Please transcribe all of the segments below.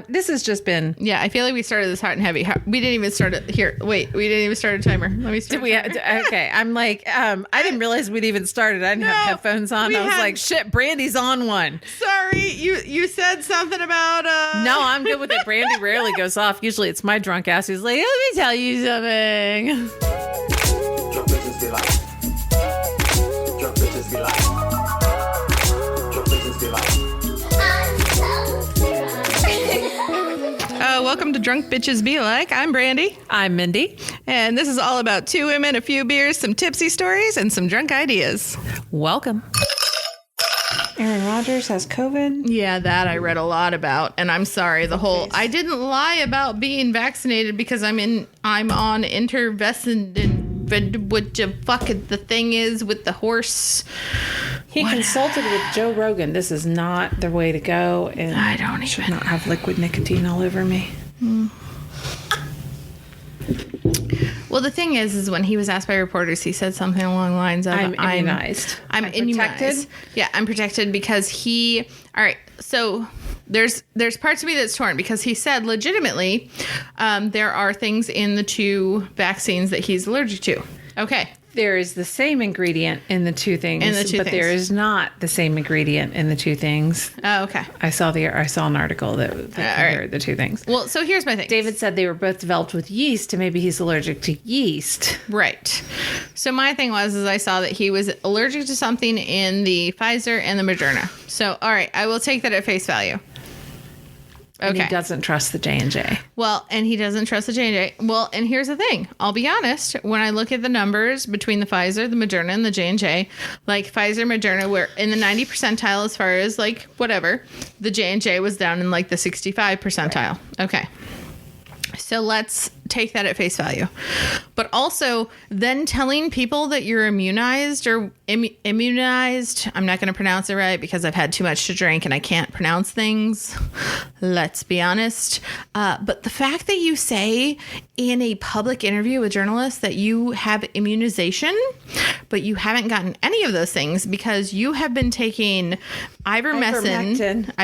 This has just been... Yeah, I feel like we started this hot and heavy. We didn't even start it. Here, wait. We didn't even start a timer. Let me start. Okay, I'm like, I didn't realize we'd even started. I didn't have headphones on. I was like, shit, Brandy's on one. Sorry, you said something about... No, I'm good with it. Brandy rarely goes off. Usually it's my drunk ass who's like, let me tell you something. Drunk bitches be like. Drunk bitches be like. Drunk bitches be like. Welcome to Drunk Bitches Be Like. I'm Brandi. I'm Mindy. And this is all about two women, a few beers, some tipsy stories, and some drunk ideas. Welcome. Aaron Rodgers has COVID. Yeah, that I read a lot about. And I'm sorry, I didn't lie about being vaccinated because I'm on intervested, what the fuck the thing is with the horse. He consulted with Joe Rogan. This is not the way to go. And I don't should not have liquid nicotine all over me. Well, the thing is when he was asked by reporters, he said something along the lines of, I'm immunized. I'm protected. Yeah, I'm protected because all right, so there's parts of me that's torn because he said legitimately there are things in the two vaccines that he's allergic to. Okay. There is the same ingredient in the two things, but there is not the same ingredient in the two things. Oh, okay. I saw an article that compared the two things. Well, so here's my thing. David said they were both developed with yeast, and maybe he's allergic to yeast. Right. So my thing was I saw that he was allergic to something in the Pfizer and the Moderna. So, all right, I will take that at face value. Okay. And he doesn't trust the J&J. Well, and he doesn't trust the J&J. Well, and here's the thing. I'll be honest. When I look at the numbers between the Pfizer, the Moderna, and the J&J, like Pfizer, Moderna were in the 90 percentile as far as like whatever. The J&J was down in like the 65 percentile. Right. Okay. So let's take that at face value. But also then telling people that you're immunized or immunized, I'm not going to pronounce it right because I've had too much to drink and I can't pronounce things. Let's be honest. But the fact that you say in a public interview with journalists that you have immunization, but you haven't gotten any of those things because you have been taking ivermectin,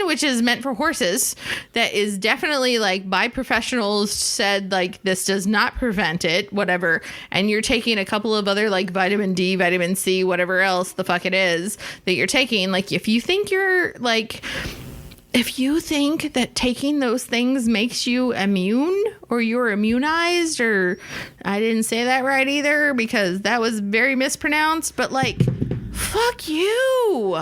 which is meant for horses, that is definitely like by professionals said like this does not prevent it, whatever, and you're taking a couple of other like vitamin D, vitamin C, whatever else the fuck it is that you're taking, like if you think that taking those things makes you immune or you're immunized, or I didn't say that right either because that was very mispronounced, but like fuck you.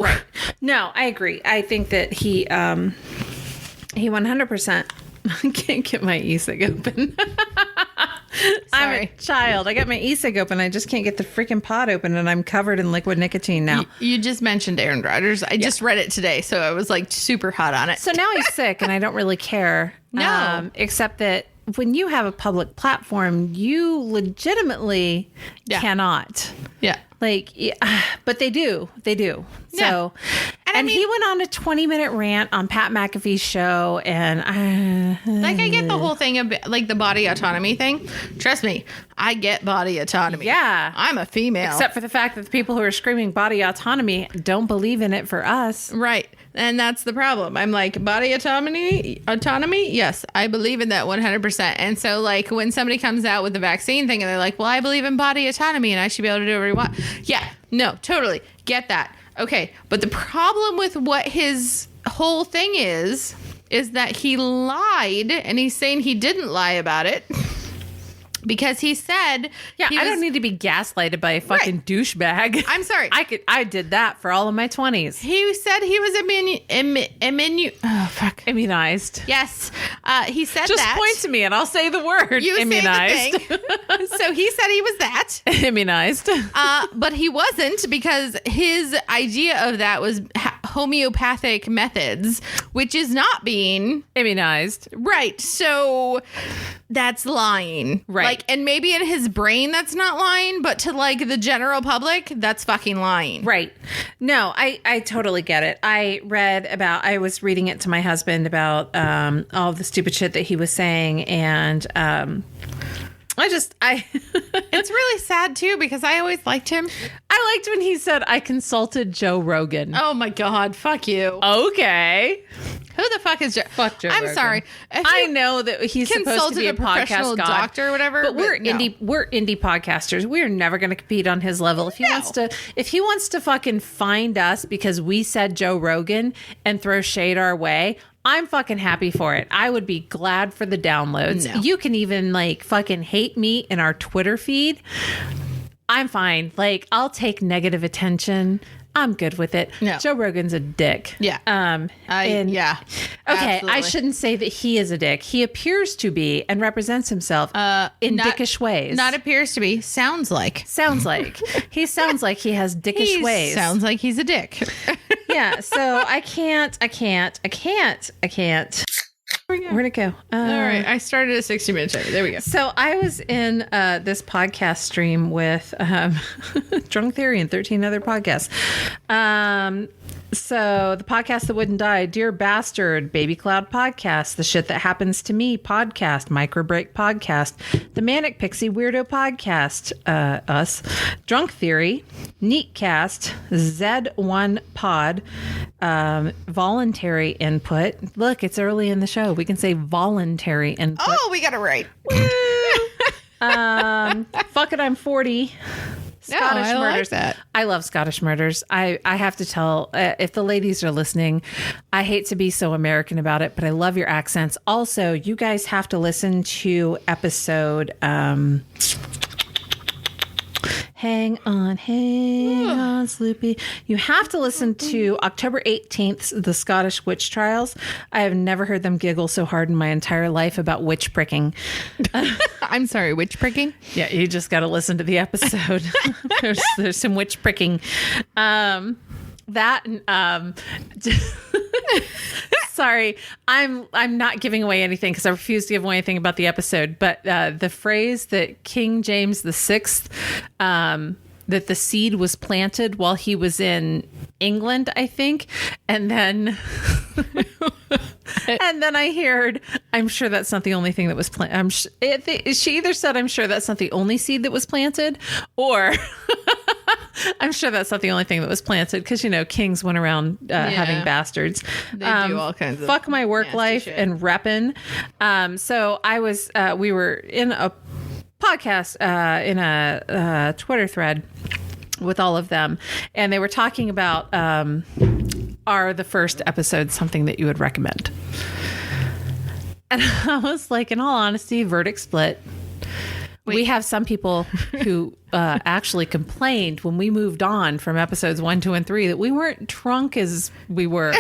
Right. No, I agree. I think that he 100%. I can't get my e-cig open. I'm a child. I got my e-cig open. I just can't get the freaking pod open, and I'm covered in liquid nicotine now. You just mentioned Aaron Rodgers. I just read it today, so I was like super hot on it. So now he's sick, and I don't really care. No. Except that when you have a public platform, you legitimately cannot. Yeah. But they do. So, and he went on a 20-minute rant on Pat McAfee's show, and I get the whole thing of like the body autonomy thing. Trust me, I get body autonomy. Yeah, I'm a female. Except for the fact that the people who are screaming body autonomy don't believe in it for us. Right. And that's the problem. I'm like, body autonomy? Yes, I believe in that 100%. And so like when somebody comes out with the vaccine thing and they're like, well, I believe in body autonomy and I should be able to do whatever you want. Yeah, no, totally. Get that. Okay. But the problem with what his whole thing is that he lied, and he's saying he didn't lie about it. Because he said... Yeah, I don't need to be gaslighted by a fucking douchebag. I'm sorry. I did that for all of my 20s. He said he was immunized. Yes. He said Just that. point to me and I'll say the word. You immunized. Say the thing. So he said he was that. Immunized. But he wasn't, because his idea of that was homeopathic methods, which is not being... immunized. Right. So... that's lying. Right. Like, and maybe in his brain that's not lying, but to like the general public, that's fucking lying. Right. No, I totally get it. I was reading it to my husband about all the stupid shit that he was saying, and It's really sad too because I always liked him. I liked when he said, I consulted Joe Rogan. Oh my God, fuck you. Okay. Who the fuck is Joe? Fuck Joe I'm Rogan. Sorry. I know that he's supposed to be a professional podcast god, doctor or whatever, but we're no. indie podcasters. We're never going to compete on his level. If he wants to fucking find us because we said Joe Rogan and throw shade our way, I'm fucking happy for it. I would be glad for the downloads. No. You can even like fucking hate me in our Twitter feed. I'm fine. Like, I'll take negative attention. I'm good with it. No. Joe Rogan's a dick. Yeah. Yeah. Okay, Absolutely. I shouldn't say that he is a dick. He appears to be and represents himself in dickish ways. Not appears to be. Sounds like. Sounds like. He sounds like he has dickish ways. Sounds like he's a dick. Yeah, so I can't. Where'd it go? All right. I started a 60-minute timer. There we go. So I was in this podcast stream with Drunk Theory and 13 other podcasts. So the podcast that wouldn't die, Dear Bastard, Baby Cloud Podcast, The Shit That Happens to Me Podcast, Micro Break Podcast, The Manic Pixie Weirdo Podcast, us, Drunk Theory, Neatcast, Z1 Pod, Voluntary Input. Look, it's early in the show. We can say voluntary input. Oh, we got it right. Fuck it, I'm 40. Scottish I like Murders. that. I love Scottish Murders. I have to tell, if the ladies are listening, I hate to be so American about it, but I love your accents. Also, you guys have to listen to episode Hang on, Sloopy. You have to listen to October 18th, The Scottish Witch Trials. I have never heard them giggle so hard in my entire life about witch pricking. I'm sorry, witch pricking? Yeah, you just got to listen to the episode. there's some witch pricking. Sorry, I'm not giving away anything because I refuse to give away anything about the episode. But the phrase that King James VI, that the seed was planted while he was in England, I think, and then I heard, I'm sure that's not the only thing that was planted. She either said, I'm sure that's not the only seed that was planted, or I'm sure that's not the only thing that was planted because, kings went around having bastards. They do all kinds of fuck my work life shit. and reppin'. So I was, we were in a podcast, in a Twitter thread with all of them, and they were talking about, are the first episodes something that you would recommend? And I was like, in all honesty, verdict split. Wait. We have some people who actually complained when we moved on from episodes 1, 2, and 3 that we weren't drunk as we were.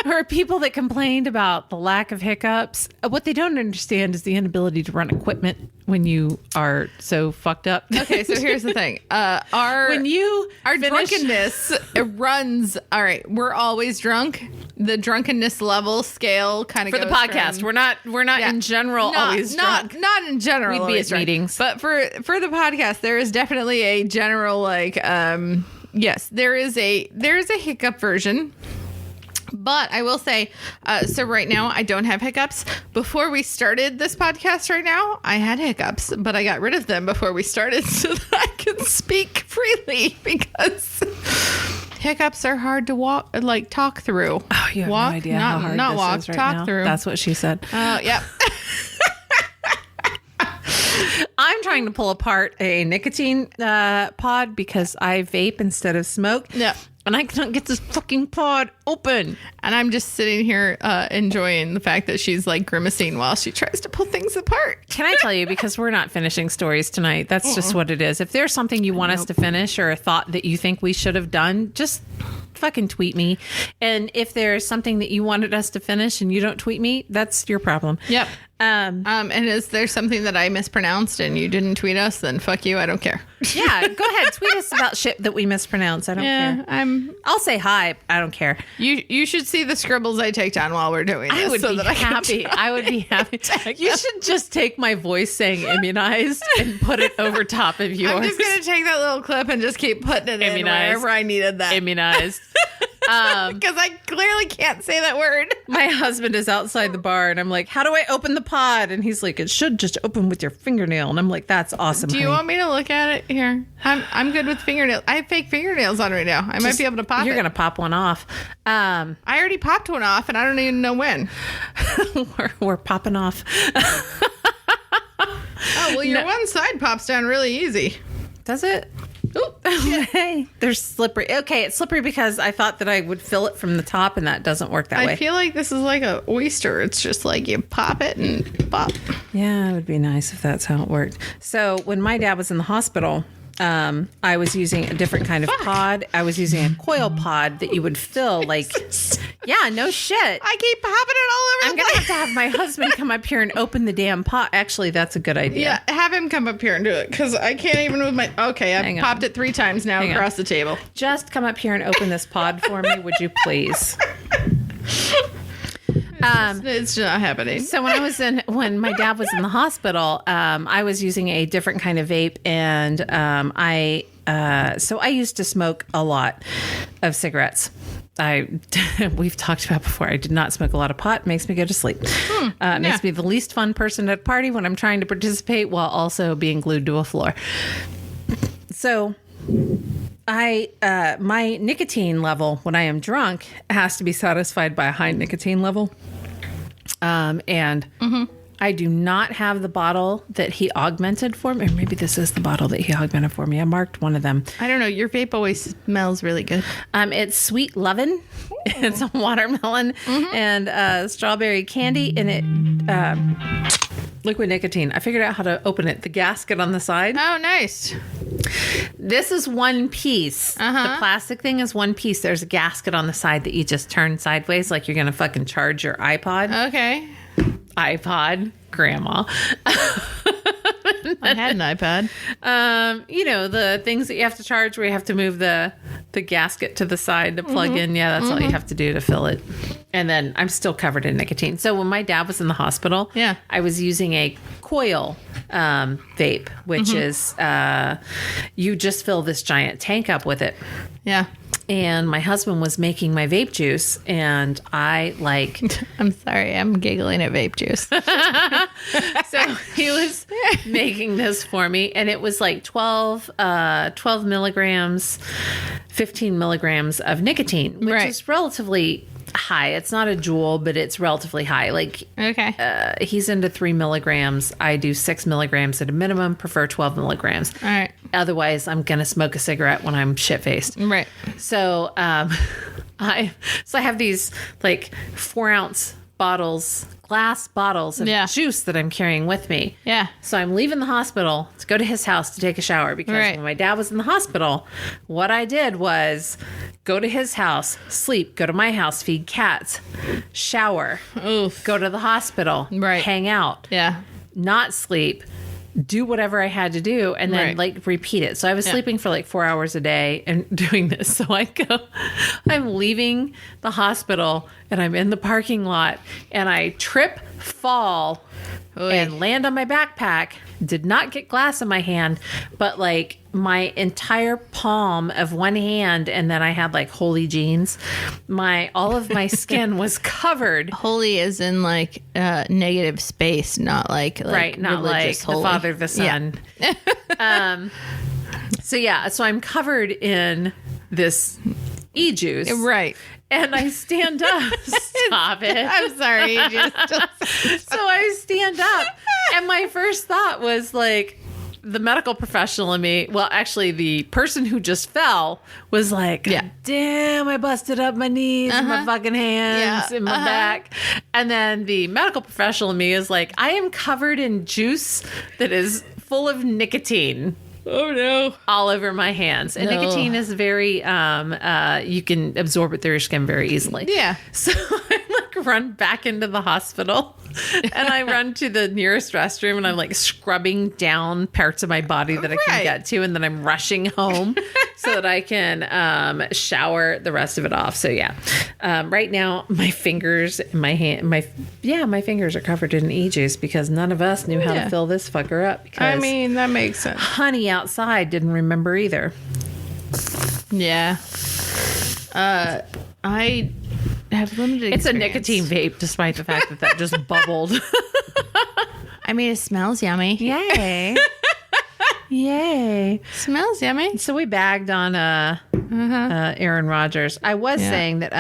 There are people that complained about the lack of hiccups. What they don't understand is the inability to run equipment when you are so fucked up. Okay, so here's the thing. Our drunkenness runs. All right, we're always drunk. The drunkenness level scale kind of for the podcast. We're not in general always drunk. Not in general. We'd be always at drunk. meetings, but for the podcast, there is definitely a general yes, there is a hiccup version. But I will say, so right now I don't have hiccups. Before we started this podcast right now, I had hiccups, but I got rid of them before we started so that I could speak freely because hiccups are hard to talk through. Oh, you have no idea how hard not this walk, is right talk now. through. That's what she said. Yep. I'm trying to pull apart a nicotine pod because I vape instead of smoke. Yeah. And I can't get this fucking pod open. And I'm just sitting here enjoying the fact that she's like grimacing while she tries to pull things apart. Can I tell you, because we're not finishing stories tonight, that's just what it is. If there's something you want us to finish or a thought that you think we should have done, just fucking tweet me. And if there's something that you wanted us to finish and you don't tweet me, that's your problem. Yep. And is there something that I mispronounced and you didn't tweet us? Then fuck you. I don't care. Yeah, go ahead. Tweet us about shit that we mispronounce. I don't care. I'll say hi. I don't care. You should see the scribbles I take down while we're doing this. I would be happy. I would be happy. You should just take my voice saying immunized and put it over top of yours. I'm just going to take that little clip and just keep putting it in wherever I needed that. Immunized. Because I clearly can't say that word. My husband is outside the bar and I'm like, how do I open the pod? And he's like, it should just open with your fingernail. And I'm like, that's awesome. Do you honey. want me to look at it here? I'm good with fingernails. I have fake fingernails on right now. I might be able to pop You're it. going to pop one off. I already popped one off and I don't even know when. we're popping off. Oh, well, your one side pops down really easy. Does it? Oop. Hey, they're slippery. Okay, it's slippery because I thought that I would fill it from the top, and that doesn't work that way. I feel like this is like a oyster. It's just like you pop it and pop. Yeah, it would be nice if that's how it worked. So when my dad was in the hospital, I was using a different kind of pod. I was using a coil pod that you would fill like, yeah, no shit. I keep popping it all over I'm the going to place. have to have my husband come up here and open the damn pot. Actually, that's a good idea. Yeah, have him come up here and do it because I can't even with my. Okay, I've Hang on. popped it 3 times now Hang on. across the table. Just come up here and open this pod for me, would you please? It's not happening. So when my dad was in the hospital, I was using a different kind of vape, and I used to smoke a lot of cigarettes. We've talked about before. I did not smoke a lot of pot. It makes me go to sleep. It makes me the least fun person at a party when I'm trying to participate while also being glued to a floor. So my nicotine level when I am drunk has to be satisfied by a high nicotine level. And I do not have the bottle that he augmented for me. Or maybe this is the bottle that he augmented for me. I marked one of them. I don't know. Your vape always smells really good. It's Sweet Lovin'. It's a watermelon and strawberry candy, and it liquid nicotine. I figured out how to open it. The gasket on the side. Oh, nice. This is one piece. The plastic thing is one piece. There's a gasket on the side that you just turn sideways like you're going to fucking charge your iPod. Okay. iPod, grandma. I had an iPad. The things that you have to charge where you have to move the gasket to the side to plug in. Yeah, that's all you have to do to fill it. And then I'm still covered in nicotine. So when my dad was in the hospital, I was using a coil vape, which is you just fill this giant tank up with it. Yeah. And my husband was making my vape juice, and I I'm sorry, I'm giggling at vape juice. So he was making this for me, and it was like 12 milligrams, 15 milligrams of nicotine, which is relatively high. It's not a jewel, but it's relatively high. Like, okay. He's into 3 milligrams. I do 6 milligrams at a minimum, prefer 12 milligrams. All right. Otherwise, I'm going to smoke a cigarette when I'm shit-faced. Right. So, I have these like 4-ounce bottles, glass bottles of juice that I'm carrying with me. Yeah. So I'm leaving the hospital to go to his house to take a shower because when my dad was in the hospital, what I did was go to his house, sleep, go to my house, feed cats, shower, go to the hospital, hang out, not sleep, do whatever I had to do, and then like repeat it. So I was sleeping for like 4 hours a day and doing this. So I'm leaving the hospital and I'm in the parking lot and I trip, fall, and land on my backpack. Did not get glass in my hand, but like my entire palm of one hand, and then I had like holy jeans. All of my skin was covered. Holy is in like negative space, not like not like holy. The Father, the Son. Yeah. So I'm covered in this e-juice. Right. And I stand up. Stop it. I'm sorry. So I stand up. And my first thought was like, the medical professional in me, well, actually, the person who just fell was like, damn, I busted up my knees, my fucking hands, and my back. And then the medical professional in me is like, I am covered in juice that is full of nicotine. Oh no! All over my hands. And nicotine is very, you can absorb it through your skin very easily. Yeah. So I like run back into the hospital and I run to the nearest restroom and I'm like scrubbing down parts of my body that I can get to. And then I'm rushing home so that I can shower the rest of it off. So right now my fingers, my fingers are covered in e-juice because none of us knew how to fill this fucker up. Because I mean, that makes sense. Honey outside didn't remember either. Yeah. I have limited It's a experience. nicotine vape, despite the fact that just bubbled. I mean, it smells yummy. Yay. Yay. Smells yummy. So we bagged on Aaron Rodgers. I was saying that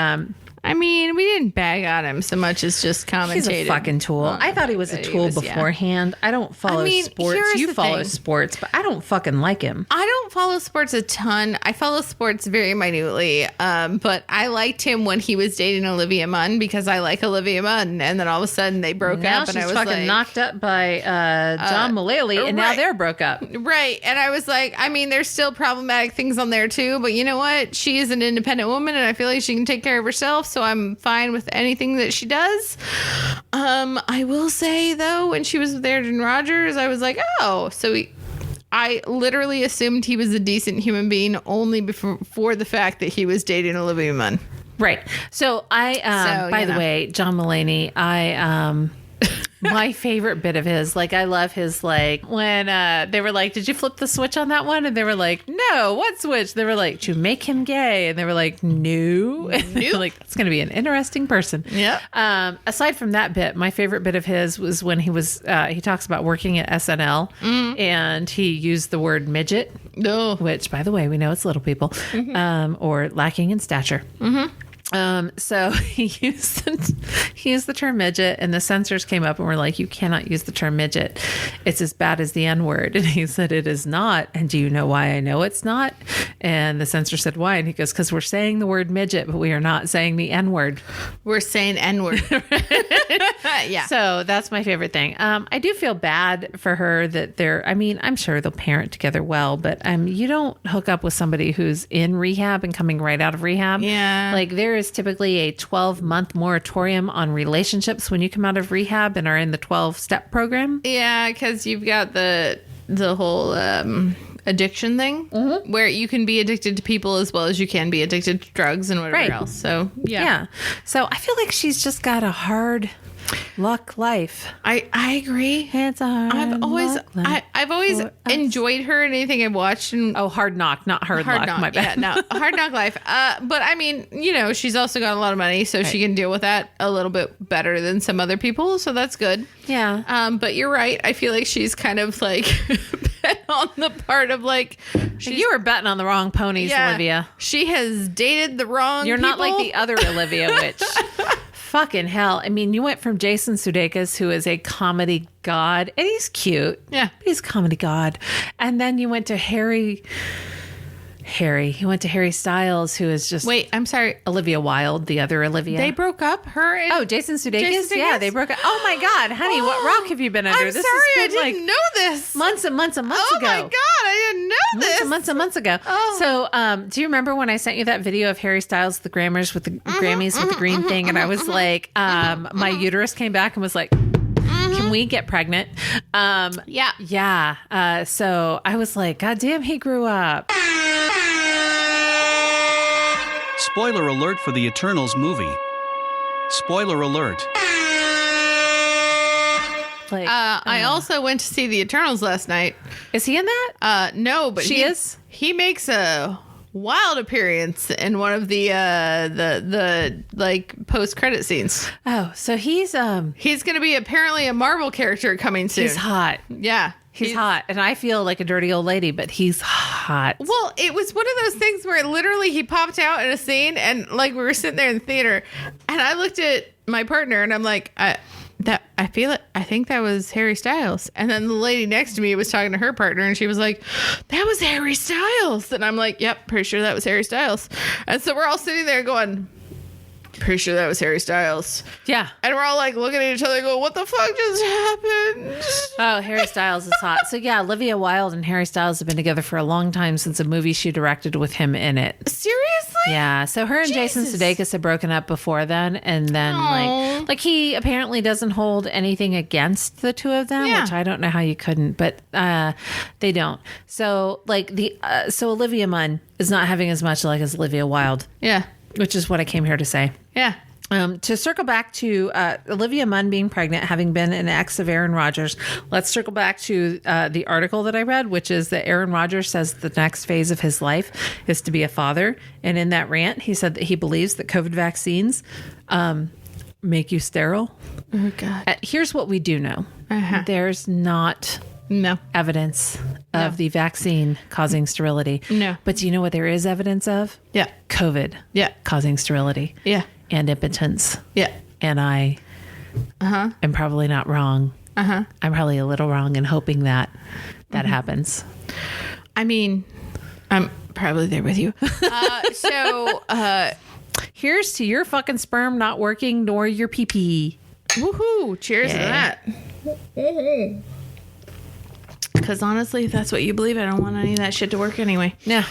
I mean, we didn't bag on him so much as just commentated. he's a fucking tool. I thought he was a tool beforehand. I don't follow sports. here's You the follow thing. sports, but I don't fucking like him. I don't follow sports a ton. I follow sports very minutely. But I liked him when he was dating Olivia Munn because I like Olivia Munn. And then all of a sudden they broke Now up, and she's I was fucking like, knocked up by John Mullally, and now right. they're broke up. right. And I was like, I mean, there's still problematic things on there too, but you know what? She is an independent woman, and I feel like she can take care of herself. So I'm fine with anything that she does. I will say though, when she was with Aaron Rodgers, I was like, oh, so I literally assumed he was a decent human being only before the fact that he was dating Olivia Munn. Right. So by the way, John Mulaney, my favorite bit of his, like, I love his, like, when they were like, did you flip the switch on that one? And they were like, no, what switch? They were like, to make him gay. And they were like, no. Like, it's going to be an interesting person. Yeah. Aside from that bit, my favorite bit of his was when he was, he talks about working at SNL and he used the word midget, which, by the way, we know it's little people, or lacking in stature. So he used the term midget, and the censors came up and were like, you cannot use the term midget. It's as bad as the N-word. And he said, it is not. And do you know why I know it's not? And the censor said, why? And he goes, because we're saying the word midget, but we are not saying the N-word. We're saying N-word. Yeah. So that's my favorite thing. I do feel bad for her that I'm sure they'll parent together well, but you don't hook up with somebody who's in rehab and coming right out of rehab. Yeah. Like, there is typically a 12-month moratorium on relationships when you come out of rehab and are in the 12-step program. Yeah, because you've got the whole addiction thing where you can be addicted to people as well as you can be addicted to drugs and whatever else. So, yeah. So I feel like she's just got a hard luck life. I agree. It's a hard I've always enjoyed her in anything I've watched. And Hard Knock, not Hard Luck. Knock. My bad. Yeah, no, Hard Knock Life. But I mean, she's also got a lot of money, so she can deal with that a little bit better than some other people. So that's good. Yeah. But you're right. I feel like she's kind of like bet on the part of like You were betting on the wrong ponies, Olivia. She has dated the wrong. You're not like people. the other Olivia, which fucking hell. I mean, you went from Jason Sudeikis, who is a comedy god, and he's cute. Yeah. But he's a comedy god. And then you went to Harry. You went to Harry Styles, who is just... Wait, I'm sorry. Olivia Wilde, the other Olivia. They broke up, her and... Jason Sudeikis? Jason Yeah, Sudeikis? they broke up. Oh my God, honey, what rock have you been under? I'm sorry, I didn't know this. Months and months and months Oh ago. my God, I didn't know this. Months and months ago. Oh. So, do you remember when I sent you that video of Harry Styles, the Grammys with the Grammys with the green thing? And I was like, my uterus came back and was like, can we get pregnant? Yeah. Yeah. So I was like, God damn, he grew up. Spoiler alert for the Eternals movie. Spoiler alert. Like, I also went to see the Eternals last night. is he in that? No, but She is? He makes a wild appearance in one of the like post credit scenes. Oh, so he's He's going to be apparently a Marvel character coming soon. he's hot. Yeah. He's hot, and I feel like a dirty old lady, but he's hot. Well, it was one of those things where literally he popped out in a scene, and like we were sitting there in the theater, and I looked at my partner, and I'm like, I feel it. I think that was Harry Styles. And then the lady next to me was talking to her partner, and she was like, that was Harry Styles. And I'm like, yep, pretty sure that was Harry Styles. And so we're all sitting there going, pretty sure that was Harry Styles. Yeah. And we're all like looking at each other going, what the fuck just happened? Oh, Harry Styles is hot. So yeah, Olivia Wilde and Harry Styles have been together for a long time since a movie she directed with him in it. Seriously? Yeah. So her and Jason Jesus. Sudeikis had broken up before then, and then Aw. like he apparently doesn't hold anything against the two of them, Yeah. which I don't know how you couldn't, but they don't. So like so Olivia Munn is not having as much like as Olivia Wilde, Yeah. which is what I came here to say. Yeah. To circle back to Olivia Munn being pregnant, having been an ex of Aaron Rodgers, let's circle back to the article that I read, which is that Aaron Rodgers says the next phase of his life is to be a father. And in that rant, he said that he believes that COVID vaccines make you sterile. Oh, God. Here's what we do know. There's not evidence of the vaccine causing sterility. No. But do you know what there is evidence of? Yeah. COVID causing sterility. Yeah. And impotence. Yeah. And I am probably not wrong. I'm probably a little wrong in hoping that happens. I mean, I'm probably there with you. Here's to your fucking sperm not working nor your pee-pee. Woohoo. Cheers to that. Because honestly, if that's what you believe, I don't want any of that shit to work anyway. No.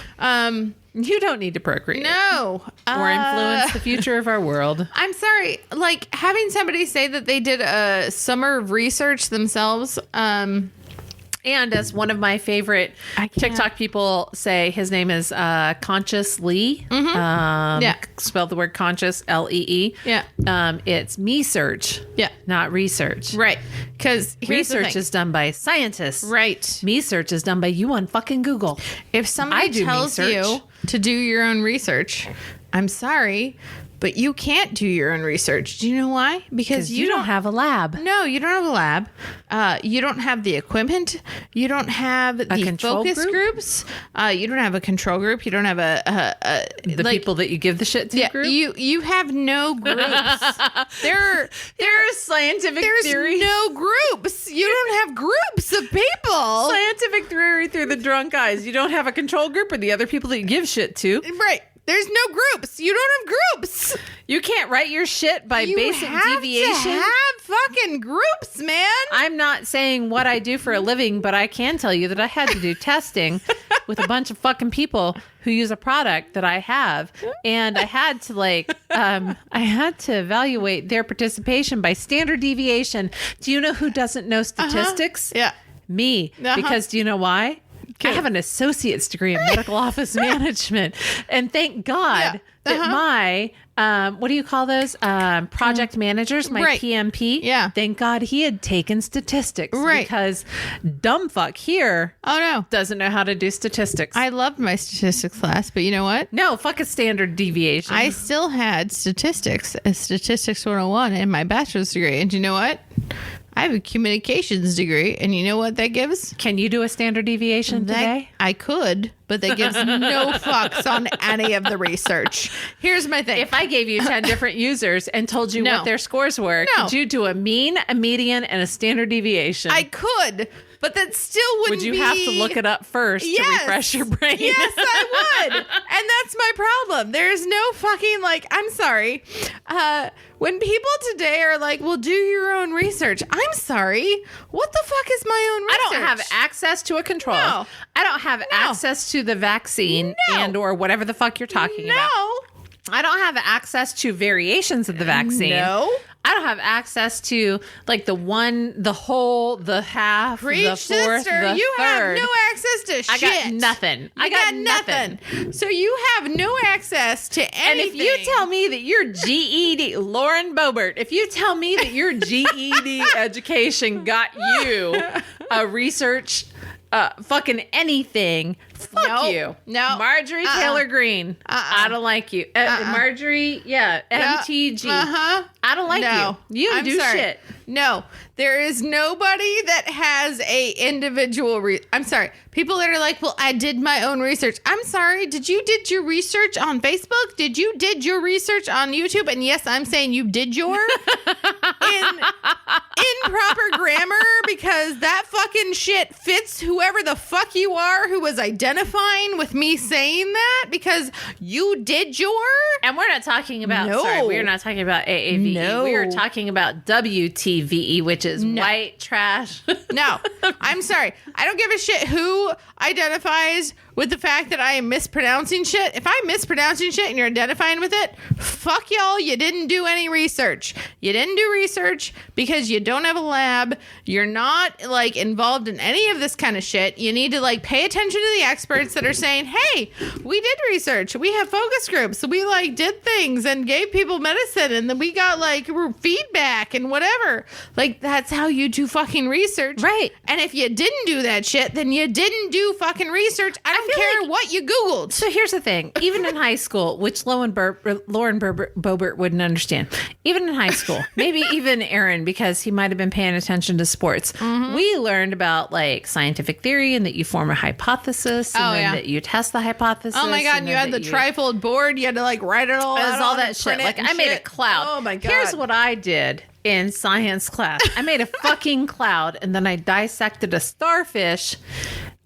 You don't need to procreate. No. Or influence the future of our world. I'm sorry. Like, having somebody say that they did a summer of research themselves, and as one of my favorite TikTok people say, his name is Conscious Lee. Spell the word conscious, Lee. Yeah. It's me search. Yeah. Not research. Right. Because research is done by scientists. Right. Me search is done by you on fucking Google. If somebody tells you to do your own research, I'm sorry, but you can't do your own research. Do you know why? Because you don't have a lab. No, you don't have a lab. You don't have the equipment. You don't have the focus groups. You don't have a control group. You don't have the people that you give the shit to group. You have no groups. There's scientific theory. There's no groups. You don't have groups of people. Scientific theory through the drunk eyes. You don't have a control group or the other people that you give shit to. Right. There's no groups. You don't have groups. You can't write your shit by basic deviation. You have fucking groups, man. I'm not saying what I do for a living, but I can tell you that I had to do testing with a bunch of fucking people who use a product that I have. And I had to evaluate their participation by standard deviation. Do you know who doesn't know statistics? Yeah. Me. Because do you know why? I have an associate's degree in medical office management. And thank God that my, what do you call those? Project managers, my PMP. Yeah. Thank God he had taken statistics. Right. Because dumb fuck here. Oh, no. Doesn't know how to do statistics. I loved my statistics class, but you know what? No, fuck a standard deviation. I still had statistics, a statistics 101 in my bachelor's degree. And you know what? I have a communications degree, and you know what that gives? Can you do a standard deviation today? I could, but that gives no fucks on any of the research. Here's my thing. If I gave you 10 different users and told you what their scores were, could you do a mean, a median, and a standard deviation? I could, but that still wouldn't be... Would you have to look it up first to refresh your brain? Yes, I would. And that's my problem. There's no fucking, I'm sorry. When people today are like, well, do your own research. I'm sorry. What the fuck is my own research? I don't have access to a control. No. I don't have access to the vaccine and or whatever the fuck you're talking about. I don't have access to variations of the vaccine. No. I don't have access to the one, the whole, the half, Preach, the fourth, sister. the You third. have no access to shit. I got nothing. I got nothing. So you have no access to anything. And if you tell me that your GED, Lauren Boebert, if you tell me that your GED education got you a research fucking anything, fuck you. No. Marjorie Taylor Greene. I don't like you. Marjorie, MTG. I don't like you. You don't do shit. No, there is nobody that has a individual. I'm sorry. People that are like, well, I did my own research. I'm sorry. Did your research on Facebook? Did your research on YouTube? And yes, I'm saying you did your in proper grammar, because that fucking shit fits whoever the fuck you are who was identifying with me saying that, because you did your. And we're not talking about. No. Sorry, we're not talking about AAVE. No. We are talking about WTVE, which is white trash. No, I'm sorry. I don't give a shit who identifies with the fact that I am mispronouncing shit. If I'm mispronouncing shit and you're identifying with it, fuck y'all. You didn't do any research. You didn't do research because you don't have a lab. You're not like involved in any of this kind of shit. You need to like pay attention to the experts that are saying, hey, we did research. We have focus groups. We like did things and gave people medicine and then we got like feedback and whatever. Like that's how you do fucking research. Right. And if you didn't do that shit, then you didn't do fucking research. I don't care like- what you Googled. So here's the thing. Even in high school, which Lauren Boebert wouldn't understand. Even in high school, maybe even Aaron, because he might have been paying attention to sports. We learned about like scientific theory and that you form a hypothesis and then that you test the hypothesis. Oh my God. And you had the trifold board. You had to like write it all It was out. all on that it, shit. print it Like and I made a shit. cloud. Oh my God. Here's what I did in science class. I made a fucking cloud and then I dissected a starfish.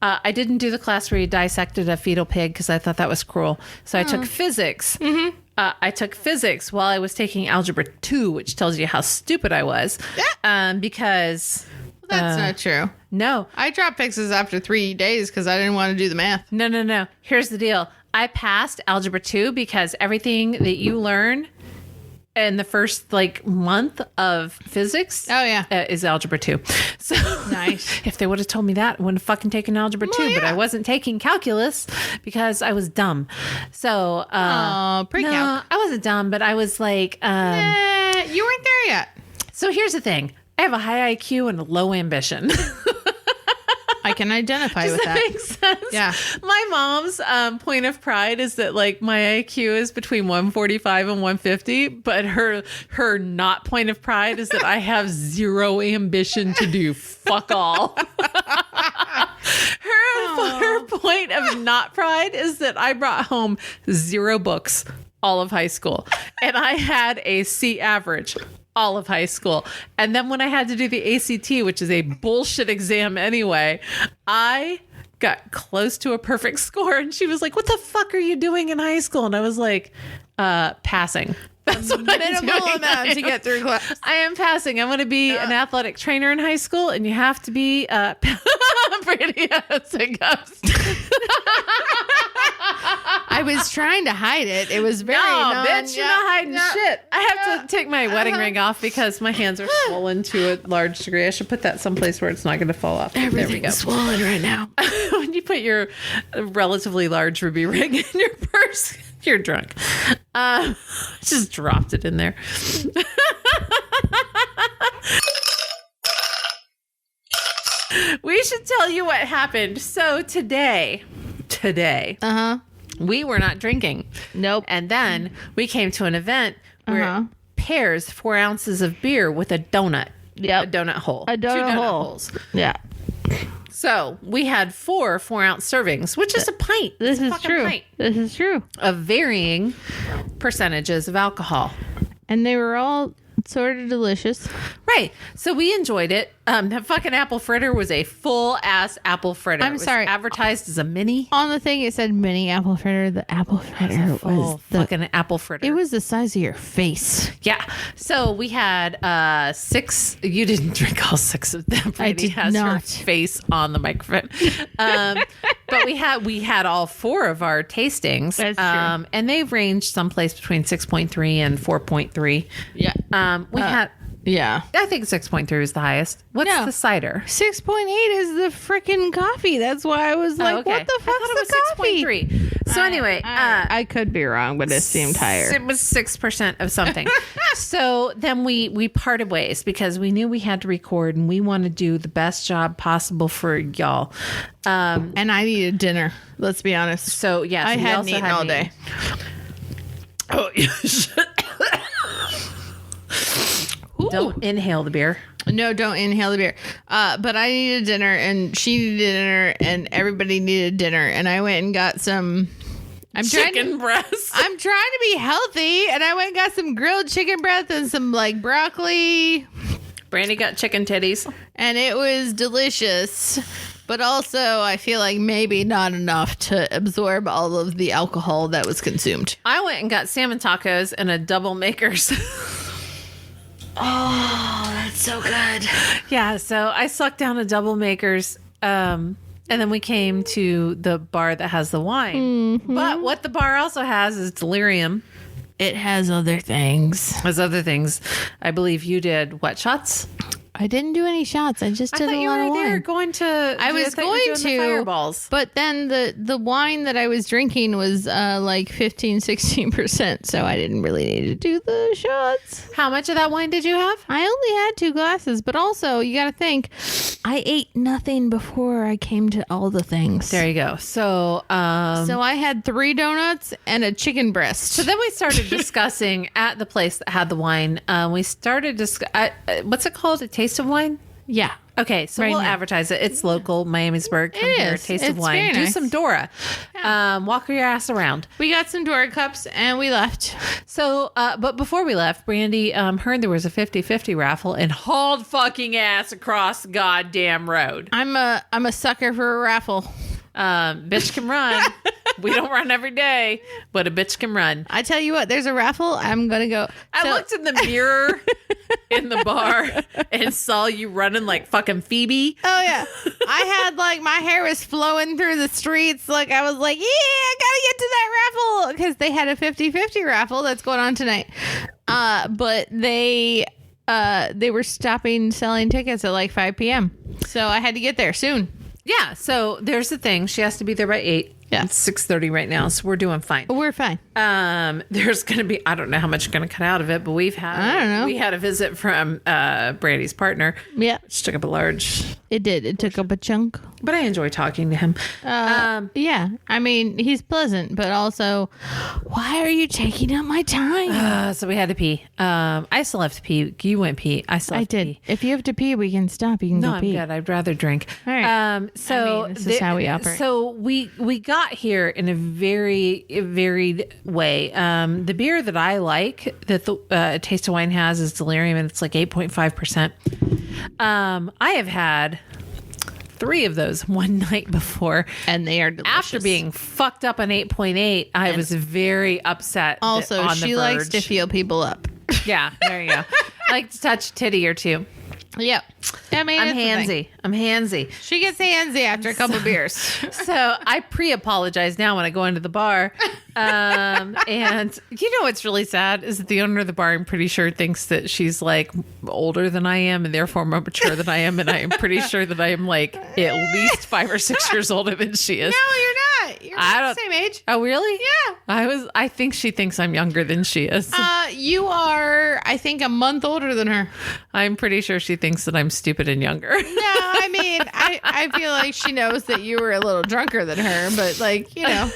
I didn't do the class where you dissected a fetal pig because I thought that was cruel. So I took physics. I took physics while I was taking algebra 2, which tells you how stupid I was. Because That's not true. no, I dropped fixes after 3 days because I didn't want to do the math. no. Here's the deal. I passed algebra 2 because everything that you learn in the first like month of physics is algebra 2. So Nice. if they would have told me that, I wouldn't have fucking taken algebra 2, but I wasn't taking calculus because I was dumb. So pre-calc. I wasn't dumb, but I was like You weren't there yet. so here's the thing. I have a high IQ and a low ambition. I can identify with Does that that. make sense? Yeah. My mom's point of pride is that like my IQ is between 145 and 150, but her not point of pride is that I have zero ambition to do fuck all. Her point of not pride is that I brought home 0 books all of high school, and I had a C average all of high school. And then when I had to do the ACT, which is a bullshit exam anyway, I got close to a perfect score. And she was like, what the fuck are you doing in high school? And I was like, passing. That's what Minimal I'm doing. amount to get through class. I am passing. I'm going to be an athletic trainer in high school, and you have to be pretty hiccups. I was trying to hide it. It was very bitch, you're not hiding shit. I have to take my wedding ring off because my hands are swollen to a large degree. I should put that someplace where it's not going to fall off. There we go. Everything's swollen right now. When you put your relatively large ruby ring in your purse, you're drunk. Just dropped it in there. We should tell you what happened. So today, we were not drinking. Nope. And then we came to an event where it pairs 4 ounces of beer with a donut. Yep. A donut hole. A donut 2 donut hole. holes. Yeah. So we had 4 4-ounce servings, which is a pint. This It's a is fucking true. pint This is true. of varying percentages of alcohol. And they were all sort of delicious. Right. So we enjoyed it. That fucking apple fritter was a full ass apple fritter. I'm It was sorry. advertised as a mini. On the thing, it said mini apple fritter. The apple fritter Full was the... fucking apple fritter. It was the size of your face. Yeah. So we had 6. You didn't drink all 6 of them. Brandi did has her not. face on the microphone. But we had all 4 of our tastings. That's true. And they ranged someplace between 6.3 and 4.3. Yeah. We had. Yeah. I think 6.3 is the highest. What's No. the cider? 6.8 is the freaking coffee. That's why I was like, what the I thought fuck's it the was coffee? 6.3. So anyway, I could be wrong, but it seemed higher. It was 6% of something. So then we parted ways because we knew we had to record and we want to do the best job possible for y'all. And I needed dinner. Let's be honest. So yeah, I so we hadn't also eaten had all to day. Oh, don't inhale the beer. No, don't inhale the beer. But I needed dinner, and she needed dinner, and everybody needed dinner. And I went and got some. Chicken breast. I'm trying to be healthy, and I went and got some grilled chicken breast and some like broccoli, Brandi got chicken titties. and it was delicious. But also, I feel like maybe not enough to absorb all of the alcohol that was consumed. I went and got salmon tacos and a double makers. Oh, that's so good. Yeah, so I sucked down a double makers. And then we came to the bar that has the wine. But what the bar also has is delirium. It has other things. As other things. I believe you did what, shots? I didn't do any shots. I just I did thought a you lot were of there wine. going to. I was thought you were going doing the to, fireballs. but then the wine that I was drinking was like 15-16%, so I didn't really need to do the shots. How much of that wine did you have? I only had 2 glasses, but also you got to think, I ate nothing before I came to all the things. There you go. So, So I had 3 donuts and a chicken breast. So then we started discussing at the place that had the wine. We started what's it called? A taste of wine? Yeah. Okay, so Right we'll now. advertise it. It's local, Miamisburg. Come It here, is. taste of It's wine. very Do nice. some Dora. Walk your ass around. We got some Dora cups and we left. So, but before we left, Brandi heard there was a 50-50 raffle and hauled fucking ass across the goddamn road. I'm a sucker for a raffle. Bitch can run. We don't run every day, but a bitch can run. I tell you what, there's a raffle. I'm going to go. I looked in the mirror in the bar and saw you running like fucking Phoebe. Oh yeah, I had like my hair was flowing through the streets. Like I was like, yeah, I gotta get to that raffle because they had a 50-50 raffle that's going on tonight. But they were stopping selling tickets at like 5 p.m. So I had to get there soon. Yeah, so there's the thing. She has to be there by 8. Yeah. It's 6:30 right now, so we're doing fine. We're fine. There's going to be, I don't know how much you're going to cut out of it, but we had a visit from Brandi's partner, Yeah, which took up a large, it did. It took up a chunk. but I enjoy talking to him. Yeah, I mean he's pleasant, but also, why are you taking up my time? So we had to pee. I still have to pee. You went pee. I still have I to did. pee. If you have to pee, we can stop. You can No, go I'm pee. good. I'd rather drink. All right. So I mean, this is how we operate. So we got here in a very varied way. The beer that I like that the Taste of Wine has is Delirium, and it's like 8.5%. I have had 3 of those one night before. And they are delicious. After being fucked up on 8.8, I was very upset. Also, on the she likes to verge. feel people up. Yeah, there you go. I like to touch a titty or two. Yep. I mean, I'm it's the thing. handsy. I'm handsy. She gets handsy after a couple beers. So I pre-apologize now when I go into the bar. And you know what's really sad is that the owner of the bar, I'm pretty sure, thinks that she's like older than I am and therefore more mature than I am. And I am pretty sure that I am like at least 5 or 6 years older than she is. No, you're not. You're I not the don't- same age. Oh, really? Yeah. I think she thinks I'm younger than she is. You are, I think, a month older than her. I'm pretty sure she thinks that I'm stupid and younger. No, I mean, I feel like she knows that you were a little drunker than her, but like, you know.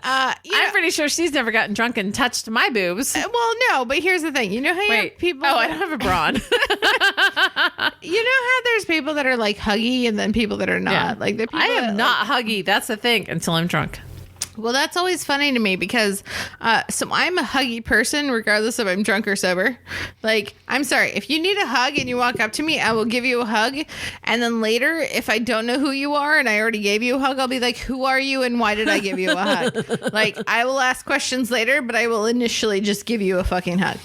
I'm pretty sure she's never gotten drunk and touched my boobs. Well, no, but here's the thing. You know how you have Wait, people. Oh, I don't have a bra on. You know how there's people that are like huggy and then people that are not. Like the people I that, am not huggy. That's the thing until I'm drunk. Well, that's always funny to me because so I'm a huggy person regardless if I'm drunk or sober. Like, I'm sorry, if you need a hug and you walk up to me, I will give you a hug. And then later, if I don't know who you are and I already gave you a hug, I'll be like, who are you and why did I give you a hug? Like, I will ask questions later, but I will initially just give you a fucking hug.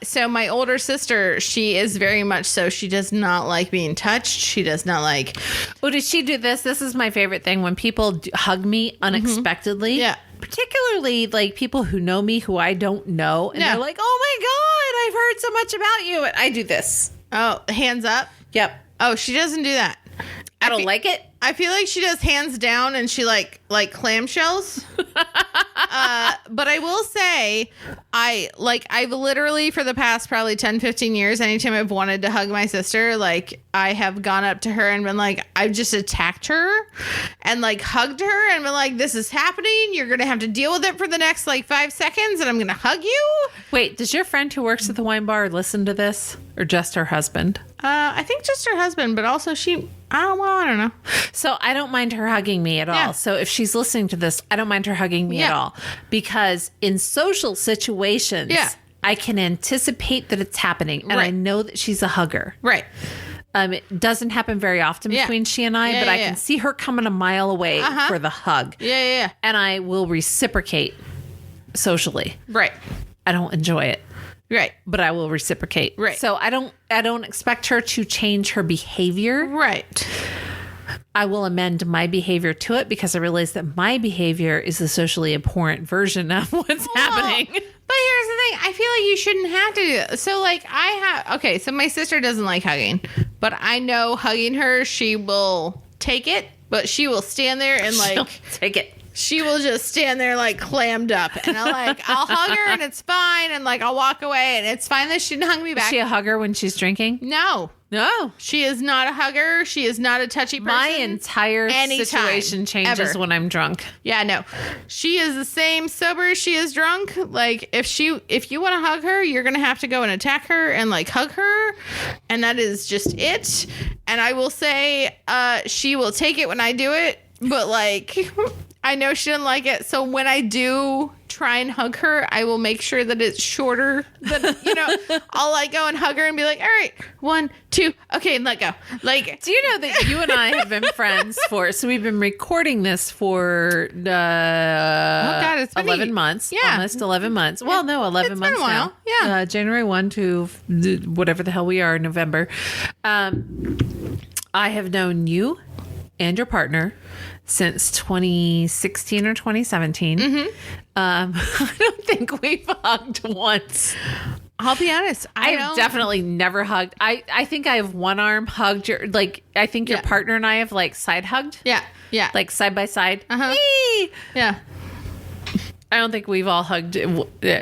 So my older sister, she is very much so. She does not like being touched. She does not like... Oh, did she do this? This is my favorite thing when people hug me unexpectedly. Yeah. Particularly like people who know me who I don't know. And Yeah. they're like, oh my God, I've heard so much about you. And I do this. Oh, hands up? Yep. Oh, she doesn't do that. I don't like it. I feel like she does hands down and she like clamshells. But I will say I've literally for the past probably 10-15 years, anytime I've wanted to hug my sister, like I have gone up to her and been like, I've just attacked her and like hugged her and been like, this is happening. You're going to have to deal with it for the next like 5 seconds and I'm going to hug you. Wait, does your friend who works at the wine bar listen to this or just her husband? I think just her husband, but also I don't know. So I don't mind her hugging me at all. Yeah. So if she's listening to this, I don't mind her hugging me at Yeah. all. Because in social situations, Yeah. I can anticipate that it's happening. And I Right. know that she's a hugger. Right. It doesn't happen very often Yeah. between she and I, Yeah, but I yeah, can yeah. see her coming a mile away for the hug. Yeah. And I will reciprocate socially. Right. I don't enjoy it, Right. but I will reciprocate. Right. So I don't expect her to change her behavior. Right. I will amend my behavior to it because I realize that my behavior is the socially abhorrent version of what's happening. But here's the thing. I feel like you shouldn't have to do that. So, like, okay, so my sister doesn't like hugging. But I know hugging her, she will take it. But she will stand there and, like... She'll take it. She will just stand there, like, clammed up. And I'll hug her and it's fine. And, like, I'll walk away and it's fine that she didn't hug me back. Is she a hugger when she's drinking? No. No. She is not a hugger. She is not a touchy person. My entire situation changes ever. when I'm drunk. Yeah, no. She is the same sober as she is drunk. Like, if you want to hug her, you're going to have to go and attack her and, like, hug her. And that is just it. And I will say she will take it when I do it. But, like, I know she doesn't like it. So when I do try and hug her, I will make sure that it's shorter than, I'll, like, go and hug her and be like, all right, 1, 2, okay, and let go. Like, do you know that you and I have been friends so we've been recording this for it's been 11 months. Yeah. Almost 11 months. Well, no, 11 It's months been a while. now. Yeah. January 1 to whatever the hell we are, November. I have known you and your partner since 2016 or 2017. Mm-hmm. I don't think we've hugged once. I'll be honest. I've definitely never hugged. I think I have one arm hugged your, like, I think your partner and I have, like, side hugged. Yeah. Yeah. Like, side by side. Uh-huh. Eee! Yeah. I don't think we've all hugged.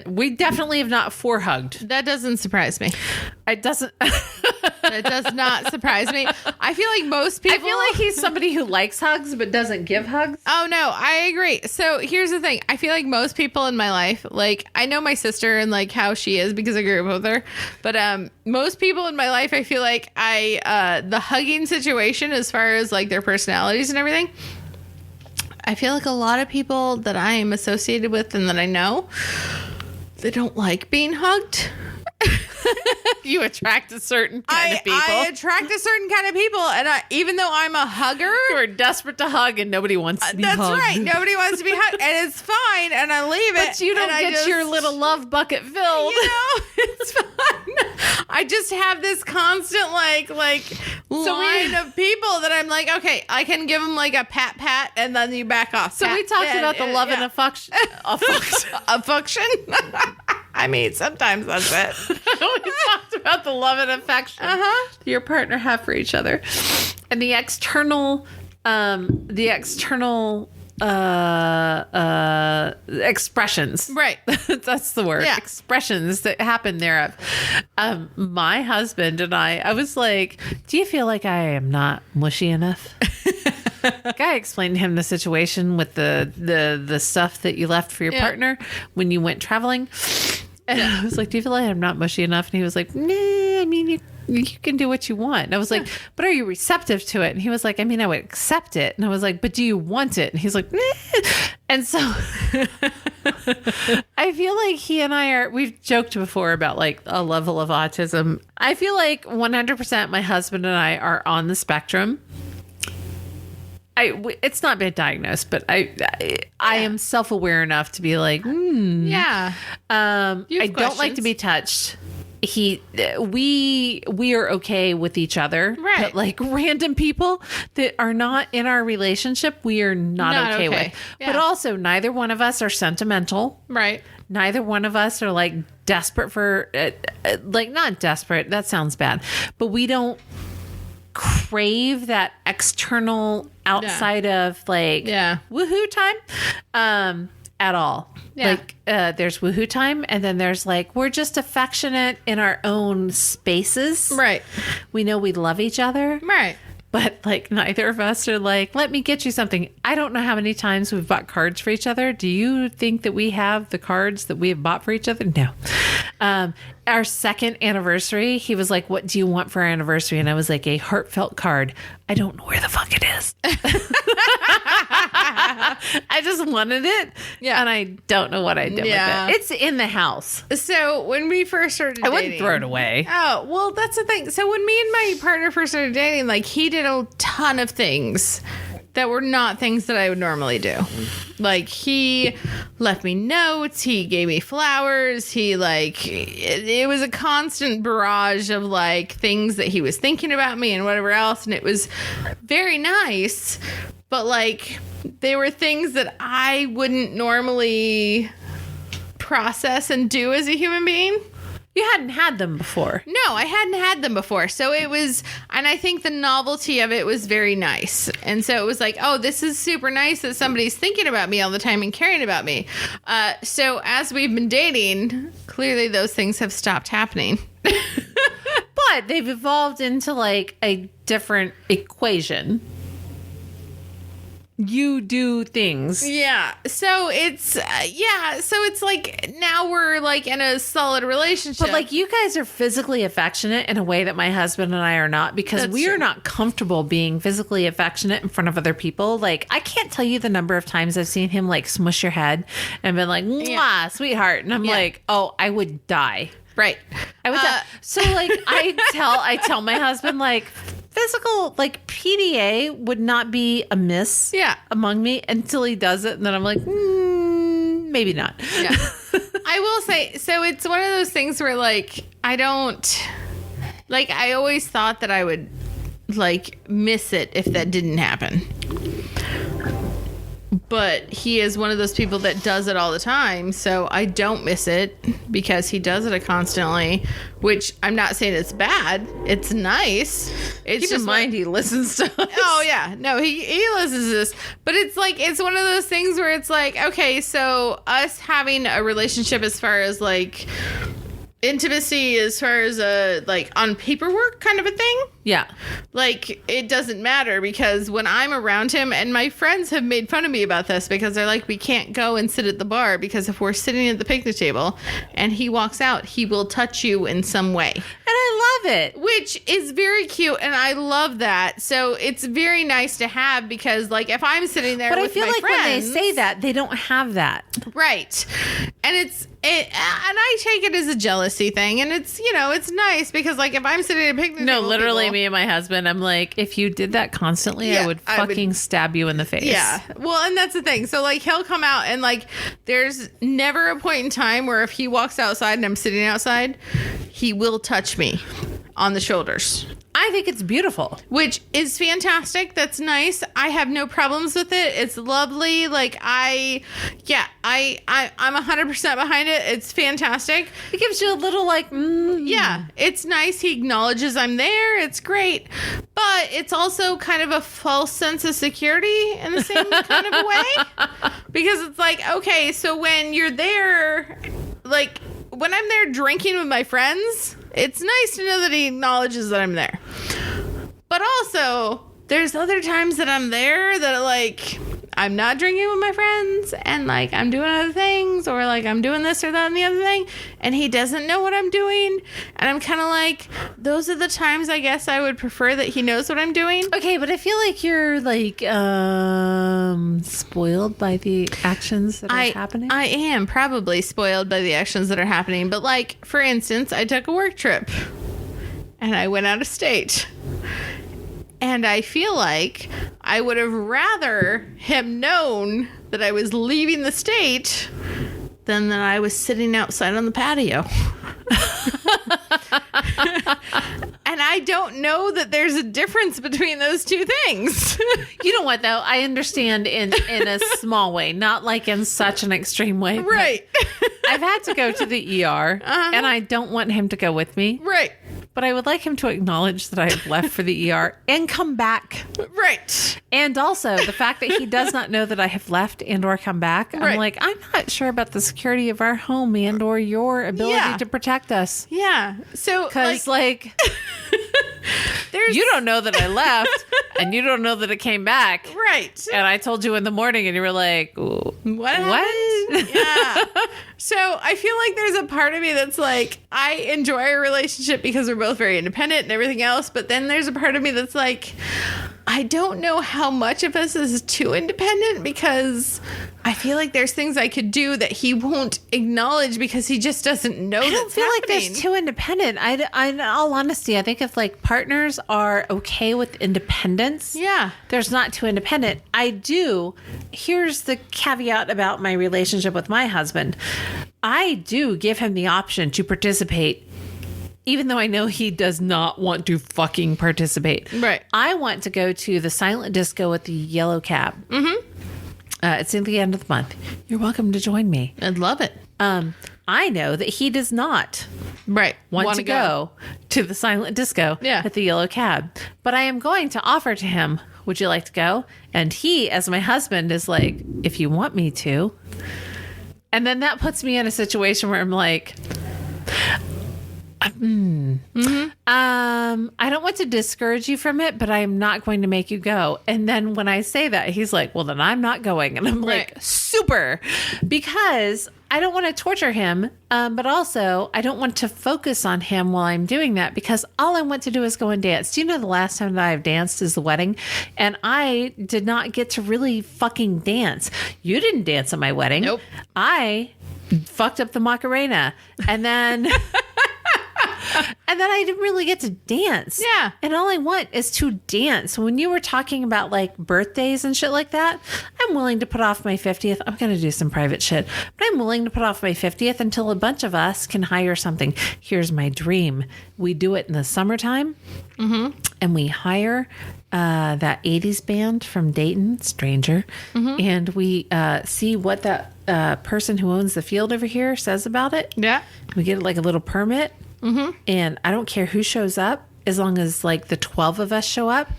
We definitely have not hugged. That doesn't surprise me. It doesn't. That does not surprise me. I feel like most people... I feel like he's somebody who likes hugs but doesn't give hugs. Oh, no, I agree. So here's the thing. I feel like most people in my life, like, I know my sister and, like, how she is because I grew up with her. But most people in my life, I feel like the hugging situation as far as, like, their personalities and everything, I feel like a lot of people that I am associated with and that I know, they don't like being hugged. You attract a certain kind of people. I attract a certain kind of people, and even though I'm a hugger, you are desperate to hug, and nobody wants to be hugged. That's right. Nobody wants to be hugged, and it's fine, and I leave it. But you don't get your little love bucket filled. It's fine. I just have this constant like line of people that I'm like, okay, I can give them like a pat, and then you back off. So we talked about the love and affection. Affection. I mean, sometimes that's it. We talked about the love and affection your partner have for each other, and the external expressions. Right. That's the word. Yeah. Expressions that happen thereof. My husband and I was like, do you feel like I am not mushy enough? I explained to him the situation with the stuff that you left for your partner when you went traveling. And I was like, do you feel like I'm not mushy enough? And he was like, nah, I mean, you can do what you want. And I was like, but are you receptive to it? And he was like, I mean, I would accept it. And I was like, but do you want it? And he's like, nah. And so I feel like he and I we've joked before about like a level of autism. I feel like 100% my husband and I are on the spectrum. It's not been diagnosed, but I am self-aware enough to be like, Yeah. I don't like to be touched. We are okay with each other, right? But like random people that are not in our relationship, we are not okay with. Yeah. But also, neither one of us are sentimental, right? Neither one of us are like desperate for, like not desperate. That sounds bad, but we don't crave that external outside of like woohoo time at all. Like there's woohoo time, and then there's like we're just affectionate in our own spaces, right? We know we love each other, right? But like neither of us are like, let me get you something. I don't know how many times we've bought cards for each other. Do you think that we have the cards that we have bought for each other? No. Our second anniversary, he was like, what do you want for our anniversary? And I was like, a heartfelt card. I don't know where the fuck it is. I just wanted it. Yeah. And I don't know what I did with it. It's in the house. So when we first started dating, I wouldn't throw it away. Oh, well, that's the thing. So when me and my partner first started dating, like he did a ton of things that were not things that I would normally do. Like, he left me notes, he gave me flowers, he, like, it was a constant barrage of, like, things that he was thinking about me and whatever else, and it was very nice, but, like, they were things that I wouldn't normally process and do as a human being. You hadn't had them before. No, I hadn't had them before. So it was, and I think the novelty of it was very nice. And so it was like, oh, this is super nice that somebody's thinking about me all the time and caring about me. So as we've been dating, clearly those things have stopped happening. But they've evolved into like a different equation. You do things. Yeah. So it's, So it's like now we're like in a solid relationship. But like you guys are physically affectionate in a way that my husband and I are not, because That's we are true. not comfortable being physically affectionate in front of other people. Like I can't tell you the number of times I've seen him like smush your head and been like, "Mwah, Yeah. sweetheart." And I'm Yeah. like, "Oh, I would die." Right. I would die. So like I tell my husband like physical like PDA would not be amiss among me until he does it, and then I'm like, maybe not. Yeah. I will say, so it's one of those things where like I don't like, I always thought that I would like miss it if that didn't happen. But he is one of those people that does it all the time, so I don't miss it because he does it constantly, which I'm not saying it's bad. It's nice. It's Keep in just mind he listens to us. Oh yeah, no, he listens to this, but it's like it's one of those things where it's like, okay, so us having a relationship as far as like intimacy, as far as like on paperwork kind of a thing. Yeah. Like, it doesn't matter because when I'm around him, and my friends have made fun of me about this because they're like, we can't go and sit at the bar because if we're sitting at the picnic table and he walks out, he will touch you in some way. And I love it. Which is very cute, and I love that. So it's very nice to have because, like, if I'm sitting there But with I feel my like friends, when they say that, they don't have that. right? And and I take it as a jealousy thing, and it's, you know, it's nice because, like, if I'm sitting at a picnic, No, table with literally, people- me and my husband, I'm like, if you did that constantly, Yeah, I would I would- fucking stab you in the face. Yeah. Well, and that's the thing. So, like, he'll come out and, like, there's never a point in time where if he walks outside and I'm sitting outside, he will touch me on the shoulders. I think it's beautiful. Which is fantastic. That's nice. I have no problems with it. It's lovely. Like, I'm 100% behind it. It's fantastic. It gives you a little like, Yeah, it's nice. He acknowledges I'm there. It's great. But it's also kind of a false sense of security in the same kind of a way. Because it's like, okay, so when you're there, like, when I'm there drinking with my friends, it's nice to know that he acknowledges that I'm there. But also, there's other times that I'm there that, like, I'm not drinking with my friends and, like, I'm doing other things, or, like, I'm doing this or that and the other thing, and he doesn't know what I'm doing. And I'm kind of like, those are the times I guess I would prefer that he knows what I'm doing. okay, but I feel like you're like spoiled by the actions that are happening. I am probably spoiled by the actions that are happening. But, like, for instance, I took a work trip and I went out of state. And I feel like I would have rather him known that I was leaving the state than that I was sitting outside on the patio. And I don't know that there's a difference between those two things. You know what, though? I understand in a small way, not like in such an extreme way. but Right. I've had to go to the ER, and I don't want him to go with me. Right. But I would like him to acknowledge that I have left for the ER and come back. Right. And also the fact that he does not know that I have left and or come back. I'm Right. like, I'm not sure about the security of our home and or your ability Yeah. to protect us. Yeah. So, Because like there's you don't know that I left and you don't know that it came back. right. And I told you in the morning and you were like, What? What? happened? Yeah. So I feel like there's a part of me that's like, I enjoy our relationship because we're both very independent and everything else. But then there's a part of me that's like, I don't know how much of us is too independent, because I feel like there's things I could do that he won't acknowledge because he just doesn't know. I don't feel like there's too independent. I, in all honesty, I think if like partners are okay with independence, Yeah. there's not too independent. I do. Here's the caveat about my relationship with my husband. I do give him the option to participate, even though I know he does not want to fucking participate. Right. I want to go to the silent disco with the yellow cab. Mm-hmm. It's in the end of the month. You're welcome to join me. I'd love it. I know that he does not Right. want to go to the silent disco Yeah. at the yellow cab. But I am going to offer to him, would you like to go? And he, as my husband, is like, if you want me to. And then that puts me in a situation where I'm like, I don't want to discourage you from it, but I am not going to make you go. And then when I say that, he's like, well, then I'm not going. And I'm like, Right. super, because I don't want to torture him. But also I don't want to focus on him while I'm doing that, because all I want to do is go and dance. Do you know the last time that I've danced is the wedding, and I did not get to really fucking dance. You didn't dance at my wedding. Nope. I fucked up the Macarena, and then and then I didn't really get to dance. Yeah. And all I want is to dance. When you were talking about like birthdays and shit like that, I'm willing to put off my 50th. I'm going to do some private shit, but I'm willing to put off my 50th until a bunch of us can hire something. Here's my dream. We do it in the summertime, and we hire that 80s band from Dayton, Stranger, and we see what that person who owns the field over here says about it. Yeah. We get like a little permit, and I don't care who shows up, as long as like the 12 of us show up,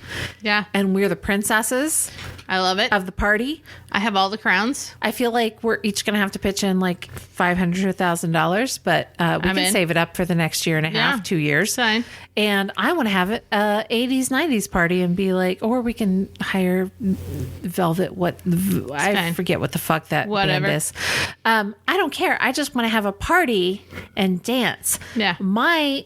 Yeah. and we're the princesses I love it. of the party. I have all the crowns. I feel like we're each going to have to pitch in like $500 to $1,000, but we can in. save it up for the next year and a half, Yeah. 2 years. Fine. And I want to have it 80s, 90s party and be like, or we can hire Velvet. I fine. forget what the fuck that Whatever. band is. I don't care. I just want to have a party and dance. Yeah. My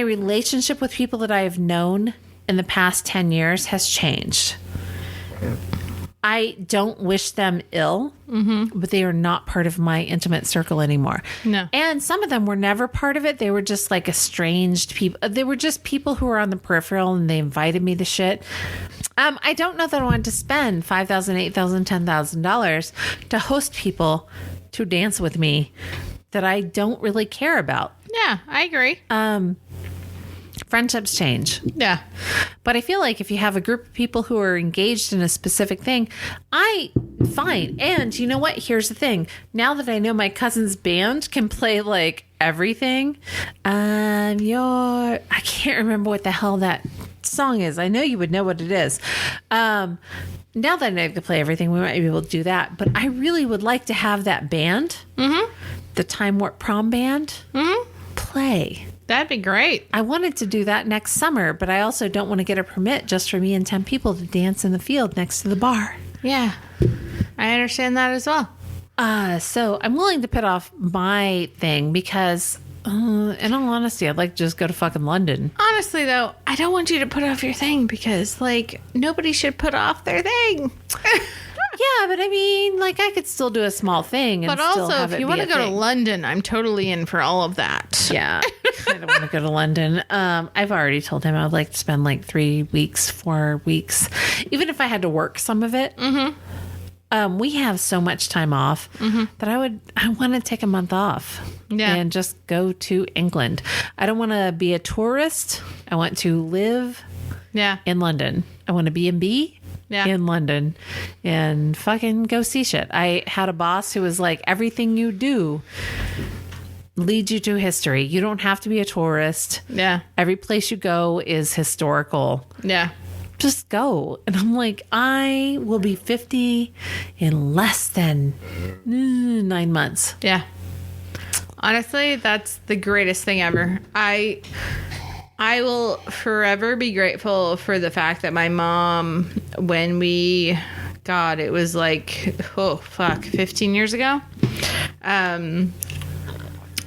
relationship with people that I have known in the past 10 years has changed. I don't wish them ill, but they are not part of my intimate circle anymore. No. And some of them were never part of it. They were just like estranged people. They were just people who were on the peripheral, and they invited me to shit. I don't know that I wanted to spend $5,000, $8,000, $10,000 to host people to dance with me that I don't really care about. Yeah, I agree. Friendships change. Yeah. But I feel like if you have a group of people who are engaged in a specific thing, fine. And you know what? Here's the thing. Now that I know my cousin's band can play like everything, I can't remember what the hell that song is. I know you would know what it is. Now that I know I can play everything, we might be able to do that. But I really would like to have that band, the Time Warp Prom Band, play. That'd be great. I wanted to do that next summer, but I also don't want to get a permit just for me and 10 people to dance in the field next to the bar. Yeah. I understand that as well. So I'm willing to put off my thing because, in all honesty, I'd like to just go to fucking London. Honestly, though, I don't want you to put off your thing, because, like, nobody should put off their thing. Yeah, but I mean, like, I could still do a small thing. And But still also, have if it you be want a to go to thing. London, I'm totally in for all of that. Yeah, I kind of want to go to London. I've already told him I would like to spend like 3 weeks, 4 weeks, even if I had to work some of it. We have so much time off that I want to take a month off and just go to England. I don't want to be a tourist. I want to live in London. I want to B&B in London and fucking go see shit. I had a boss who was like, everything you do leads you to history. You don't have to be a tourist. Yeah. Every place you go is historical. Yeah. Just go. And I'm like, I will be 50 in less than 9 months. Yeah. Honestly, that's the greatest thing ever. I will forever be grateful for the fact that my mom, when it was like, 15 years ago.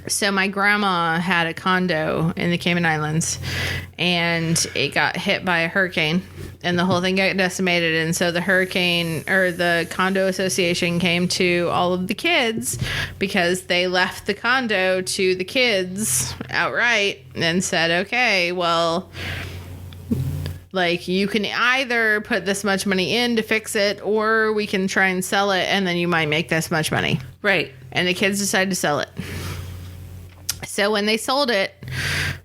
So my grandma had a condo in the Cayman Islands, and it got hit by a hurricane, and the whole thing got decimated. And so the hurricane, or the condo association, came to all of the kids because they left the condo to the kids outright and said, okay, well, like, you can either put this much money in to fix it, or we can try and sell it, and then you might make this much money. Right. And the kids decided to sell it. So when they sold it,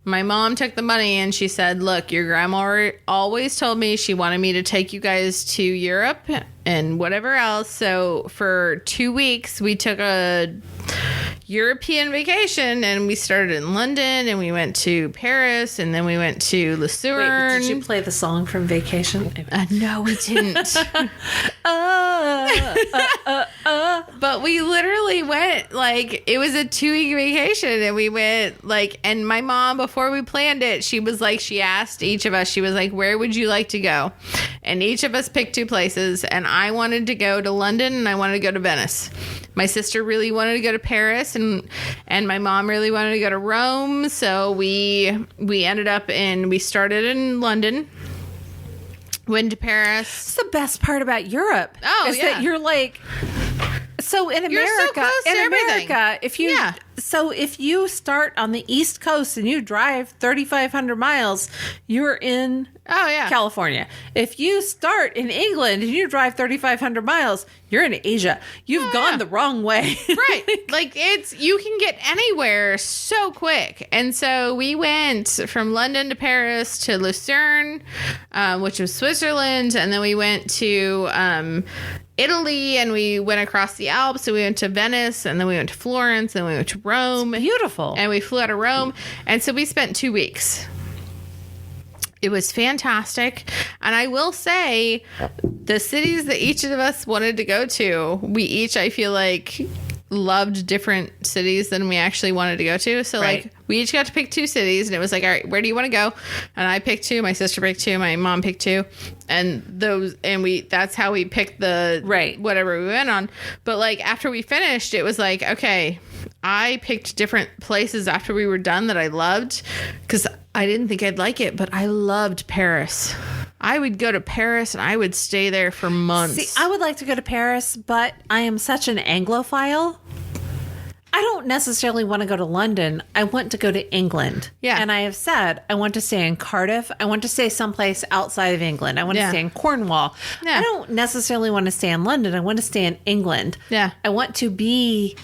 my mom took the money and she said, look, your grandma always told me she wanted me to take you guys to Europe and whatever else. So for 2 weeks, we took a European vacation, and we started in London, and we went to Paris, and then we went to Lucerne. Wait, did you play the song from Vacation? No, we didn't. But we literally went, like, it was a 2-week vacation, and we went, like, and my mom, before we planned it, she was like, she asked each of us, she was like, where would you like to go? And each of us picked 2 places, and I wanted to go to London, and I wanted to go to Venice. My sister really wanted to go to Paris, and my mom really wanted to go to Rome. So we ended up we started in London, went to Paris. It's the best part about Europe. Oh, is yeah. that you're like, so in You're so America, close to everything. if you start on the East Coast and you drive 3,500 miles, you're in California. If you start in England and you drive 3,500 miles, you're in Asia. You've gone the wrong way. Right. Like, you can get anywhere so quick. And so we went from London to Paris to Lucerne, which was Switzerland. And then we went to Italy, and we went across the Alps. So we went to Venice, and then we went to Florence, and we went to Rome. It's beautiful. And we flew out of Rome. And so we spent 2 weeks. It was fantastic. And I will say, the cities that each of us wanted to go to, we each, I feel like, loved different cities than we actually wanted to go to. So, Right. like, we each got to pick 2 cities, and it was like, all right, where do you want to go? And I picked 2, my sister picked 2, my mom picked 2. And that's how we picked the whatever we went on. But, like, after we finished, it was like, okay, I picked different places after we were done that I loved, because I didn't think I'd like it, but I loved Paris. I would go to Paris and I would stay there for months. See, I would like to go to Paris, but I am such an Anglophile. I don't necessarily want to go to London. I want to go to England. Yeah. And I have said I want to stay in Cardiff. I want to stay someplace outside of England. I want to stay in Cornwall. Yeah. I don't necessarily want to stay in London. I want to stay in England. Yeah. I want to be...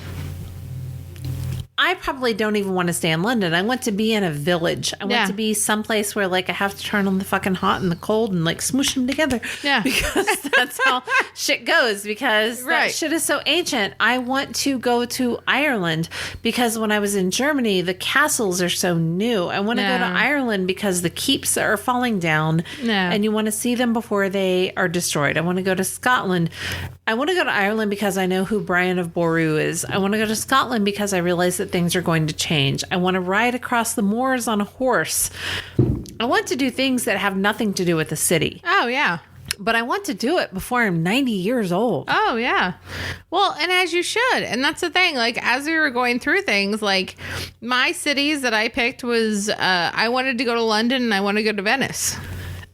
I probably don't even want to stay in London. I want to be in a village. I want to be someplace where, like, I have to turn on the fucking hot and the cold and, like, smoosh them together. Yeah. Because that's how shit goes, because that shit is so ancient. I want to go to Ireland because when I was in Germany, the castles are so new. I want to go to Ireland because the keeps are falling down and you want to see them before they are destroyed. I want to go to Scotland. I want to go to Ireland because I know who Brian of Boru is. I want to go to Scotland because I realize that things are going to change. I want to ride across the moors on a horse. I want to do things that have nothing to do with the city. Oh, yeah. But I want to do it before I'm 90 years old. Oh, yeah. Well, and as you should. And that's the thing. Like, as we were going through things, like, my cities that I picked was, I wanted to go to London and I want to go to Venice.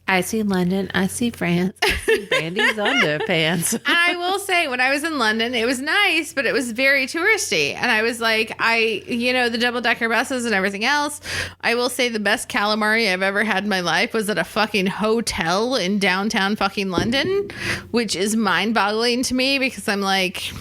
I see London. I see France. I see Brandy's underpants. And I will say, when I was in London, it was nice, but it was very touristy. And I was like, the double-decker buses and everything else. I will say the best calamari I've ever had in my life was at a fucking hotel in downtown fucking London, which is mind-boggling to me because I'm like...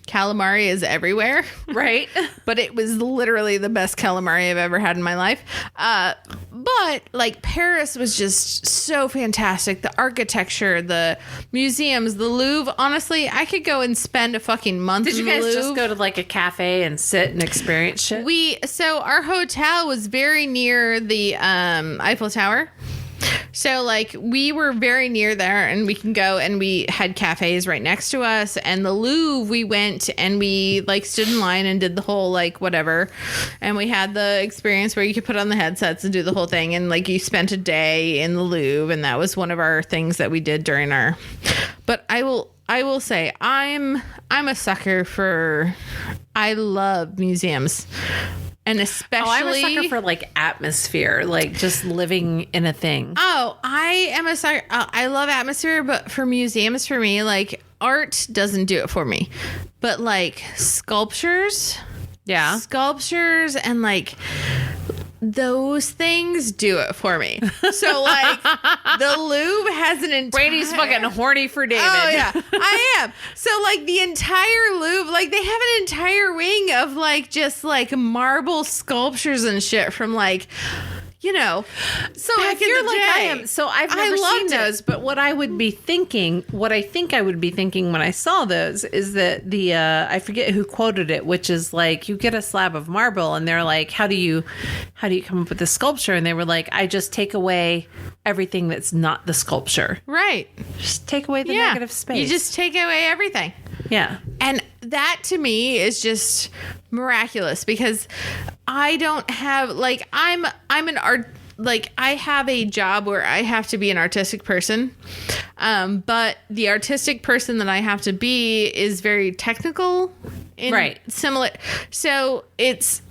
Calamari is everywhere, right? But it was literally the best calamari I've ever had in my life. But like Paris was just so fantastic. The architecture, the museums, the Louvre. Honestly, I could go and spend a fucking month in the Louvre. Did you guys just go to like a cafe and sit and experience shit? So our hotel was very near the Eiffel Tower. So, like, we were very near there, and we can go, and we had cafes right next to us, and the Louvre, we went, and we, like, stood in line and did the whole, like, whatever, and we had the experience where you could put on the headsets and do the whole thing, and, like, you spent a day in the Louvre, and that was one of our things that we did during our... But I will say, I'm a sucker for... I love museums. And especially, I'm a sucker for like atmosphere, like just living in a thing. I am a sucker. I love atmosphere, but for museums, for me, like art doesn't do it for me. But like sculptures and like those things do it for me. So like the Louvre has an entire... Brady's fucking horny for David. Oh yeah, I am. So like the entire Louvre, like they have an entire wing of like just like marble sculptures and shit from like, you know, So back if you're in the like day. I am, so I've never seen loved it. those, but what I would be thinking, what I think I would be thinking when I saw those is that the I forget who quoted it, which is like you get a slab of marble and they're like, how do you come up with the sculpture? And they were like, I just take away everything that's not the sculpture. Right. Just take away the negative space. You just take away everything. Yeah. And that to me is just miraculous because I don't have like I'm an art, like I have a job where I have to be an artistic person. But the artistic person that I have to be is very technical and Right. similar. So it's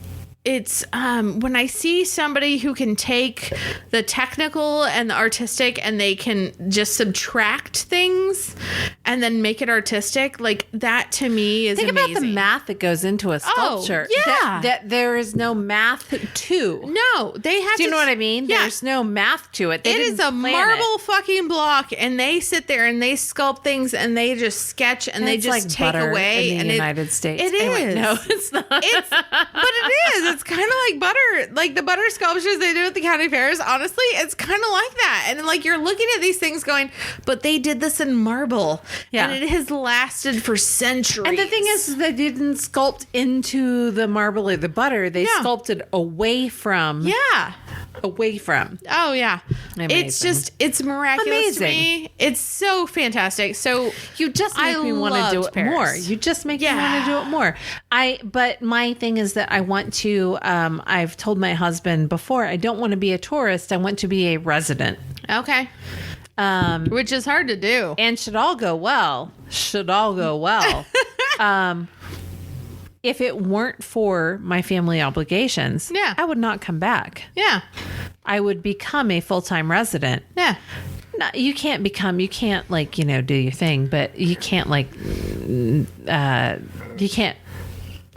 when I see somebody who can take the technical and the artistic and they can just subtract things and then make it artistic, like that to me is Think amazing. about the math that goes into a sculpture. yeah. That there is no math to. No, they have to. Do you know what I mean? Yeah. There's no math to it. They It is didn't a plan marble it. fucking block, and they sit there and they sculpt things and they just sketch and they It's just like take butter away. in the and United States. It Anyway, is. no, it's not. But it is. It's kind of like butter, like the butter sculptures they do at the county fairs. Honestly, it's kind of like that. And like you're looking at these things going, but they did this in marble, Yeah. and it has lasted for centuries. And the thing is they didn't sculpt into the marble or the butter. They Yeah. sculpted away from. yeah. Away from. Oh yeah. Amazing. It's just it's miraculous to Amazing. me. It's so fantastic. So You just make I me want to do loved it Paris. more. You just make me Yeah. want to do it more. But my thing is that I want to. I've told my husband before. I don't want to be a tourist. I want to be a resident. okay. Which is hard to do. And should all go well. If it weren't for my family obligations, Yeah. I would not come back. Yeah. I would become a full-time resident. Yeah. No, you can't like, do your thing, but you can't like, you can't,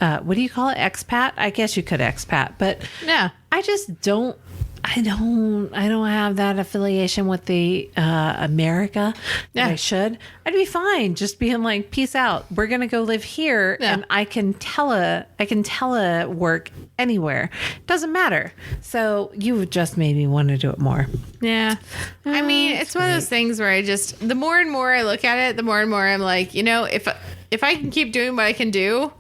what do you call it? Expat? I guess you could expat, but Yeah. I just don't, I don't have that affiliation with the America that Yeah. I should. I'd be fine just being like, peace out. We're gonna go live here, Yeah. and I can telework anywhere. Doesn't matter. So you just made me want to do it more. Yeah. I mean, it's one of those things where the more and more I look at it, the more and more I'm like, if I can keep doing what I can do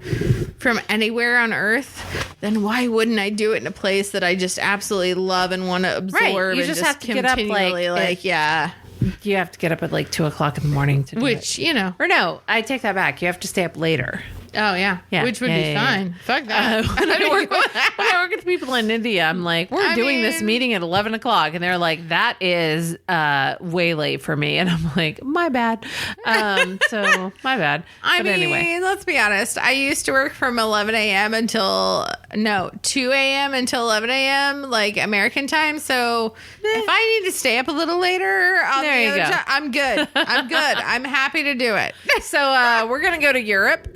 from anywhere on earth, then why wouldn't I do it in a place that I just absolutely love and want to absorb? Right. You and just have to get up, like, yeah. You have to get up at like 2:00 in the morning to do Which, it. Or no, I take that back. You have to stay up later. Oh yeah. Yeah. Which would Yeah, be yeah, yeah. fine. Fuck that. When I work with people in India, I'm like, we're doing this meeting at 11 o'clock. And they're like, that is way late for me. And I'm like, my bad. So my bad. I mean, anyway. let's be honest. I used to work from 2 a.m. until 11 a.m. like American time. So if I need to stay up a little later on There the you other go. time, I'm good. I'm happy to do it. So we're going to go to Europe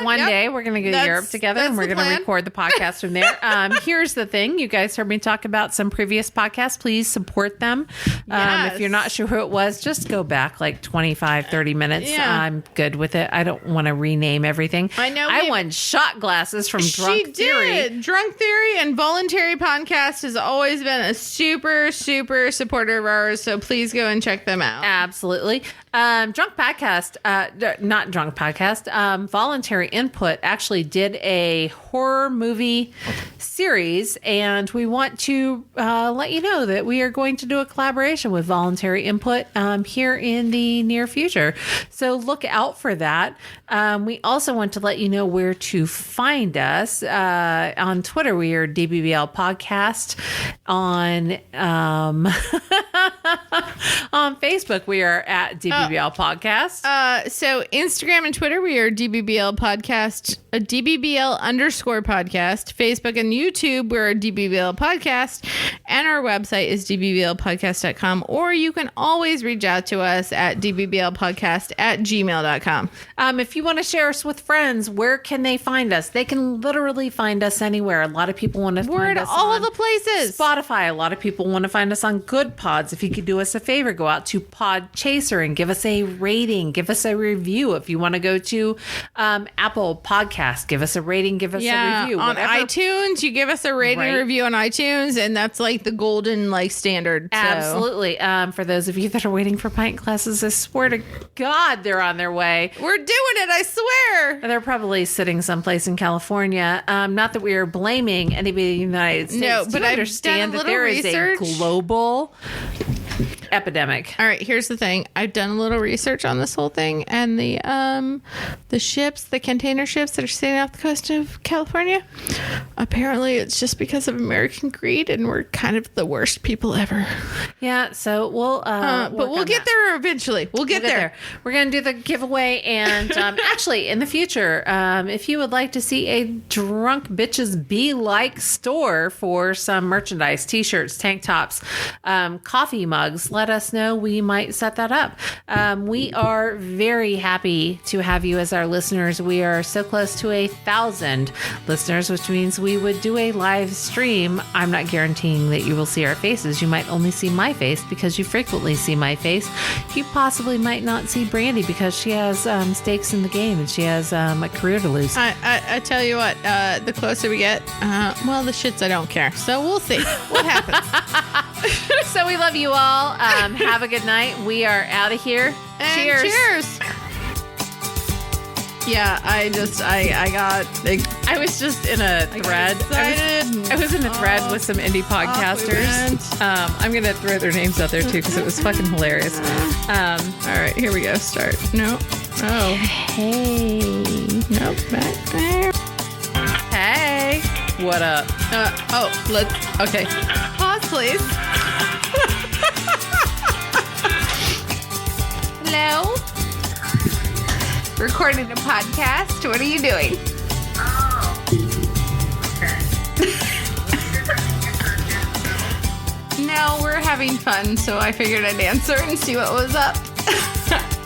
one yep. day. We're going to go to Europe together, and that's we're the going to plan. record the podcast from there. Here's the thing. You guys heard me talk about some previous podcasts. Please support them. Yes. If you're not sure who it was, just go back like 25, 30 minutes. Yeah. I'm good with it. I don't want to rename everything. I know I we- won shot glasses from Drunk Theory. Did. Drunk Theory and Voluntary Podcast has always been a super, super supporter of ours. So please go and check them out. Absolutely. Drunk Podcast, not Drunk Podcast, Voluntary Input actually did a horror movie series, and we want to let you know that we are going to do a collaboration with Voluntary Input here in the near future. So look out for that. We also want to let you know where to find us. On Twitter, we are DBBL Podcast. On On Facebook, we are at DBBL Podcast. So Instagram and Twitter, we are DBBL Podcast, DBBL_podcast. Facebook and YouTube, we're a DBBL Podcast. And our website is dbblpodcast.com. Or you can always reach out to us at dbblpodcast@gmail.com. If you want to share us with friends, where can they find us? They can literally find us anywhere. A lot of people want to We're find at us all on the places. Spotify. A lot of people want to find us on Good Pods. If you could do us a favor, go out to Podchaser and give us a rating, give us a review. If you want to go to Apple Podcast, give us a rating, give us a review. On iTunes, you give us a rating Right. review on iTunes, and that's like the golden standard. So. Absolutely. For those of you that are waiting for pint classes, I swear to God, they're on their way. We're doing it, I swear. They're probably sitting someplace in California. Not that we are blaming anybody in the United States. No, Do but you I've understand done a that there is little a research. global epidemic. All right, here's the thing. I've done a little research on this whole thing, and the ships, the container ships that are sailing off the coast of California, apparently it's just because of American greed, and we're kind of the worst people ever. Yeah, so we'll But we'll get there eventually. We'll get there. We're going to do the giveaway. And actually, in the future, if you would like to see a Drunk Bitches Be Like store for some merchandise, t-shirts, tank tops, coffee mugs, let us know. We might set that up. We are very happy to have you as our listeners. We are so close to 1,000 listeners, which means we would do a live stream. I'm not guaranteeing that you will see our faces. You might only see my face because you frequently see my face. You possibly might not see Brandi because she has stakes in the game and she has a career to lose. I tell you what, the closer we get, the shits I don't care. So we'll see what happens. So we love you all. Have a good night. We are out of here. And Cheers. cheers. Yeah, I was just in a thread. I was in a thread with some indie podcasters. I'm going to throw their names out there too because it was fucking hilarious. All right, here we go. Start. No. Oh. Hey. Nope. Back there. Hey. What up? Let's. Okay. Pause, please. Hello. Recording a podcast. What are you doing? No, we're having fun, so I figured I'd answer and see what was up.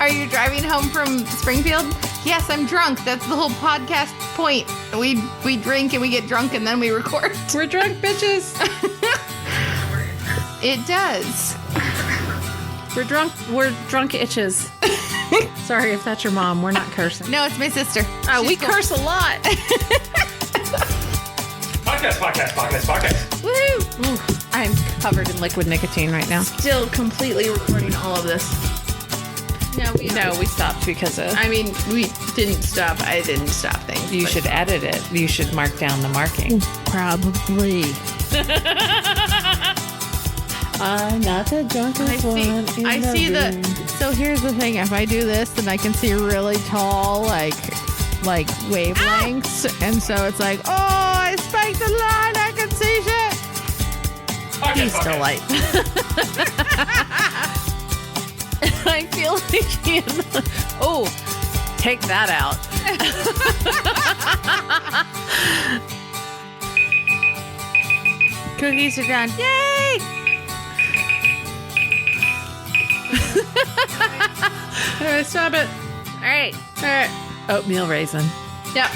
Are you driving home from Springfield? Yes, I'm drunk. That's the whole podcast point. We drink and we get drunk and then we record. We're drunk bitches. It does. We're drunk itches. Sorry if that's your mom. We're not cursing. No, it's my sister. Oh, we curse a lot. Podcast. Woo! Ooh, I'm covered in liquid nicotine right now. Still completely recording all of this. No, we stopped because of. I mean, we didn't stop. I didn't stop things. You should edit it. You should mark down the marking. Probably. I'm not the drunkest one in the room. So here's the thing. If I do this, then I can see really tall, like wavelengths. And so it's like, oh, I spiked the line. I can see shit. He's still light. I feel like oh, take that out. Cookies are done. Yay! Stop it. All right. Oatmeal raisin. Yep.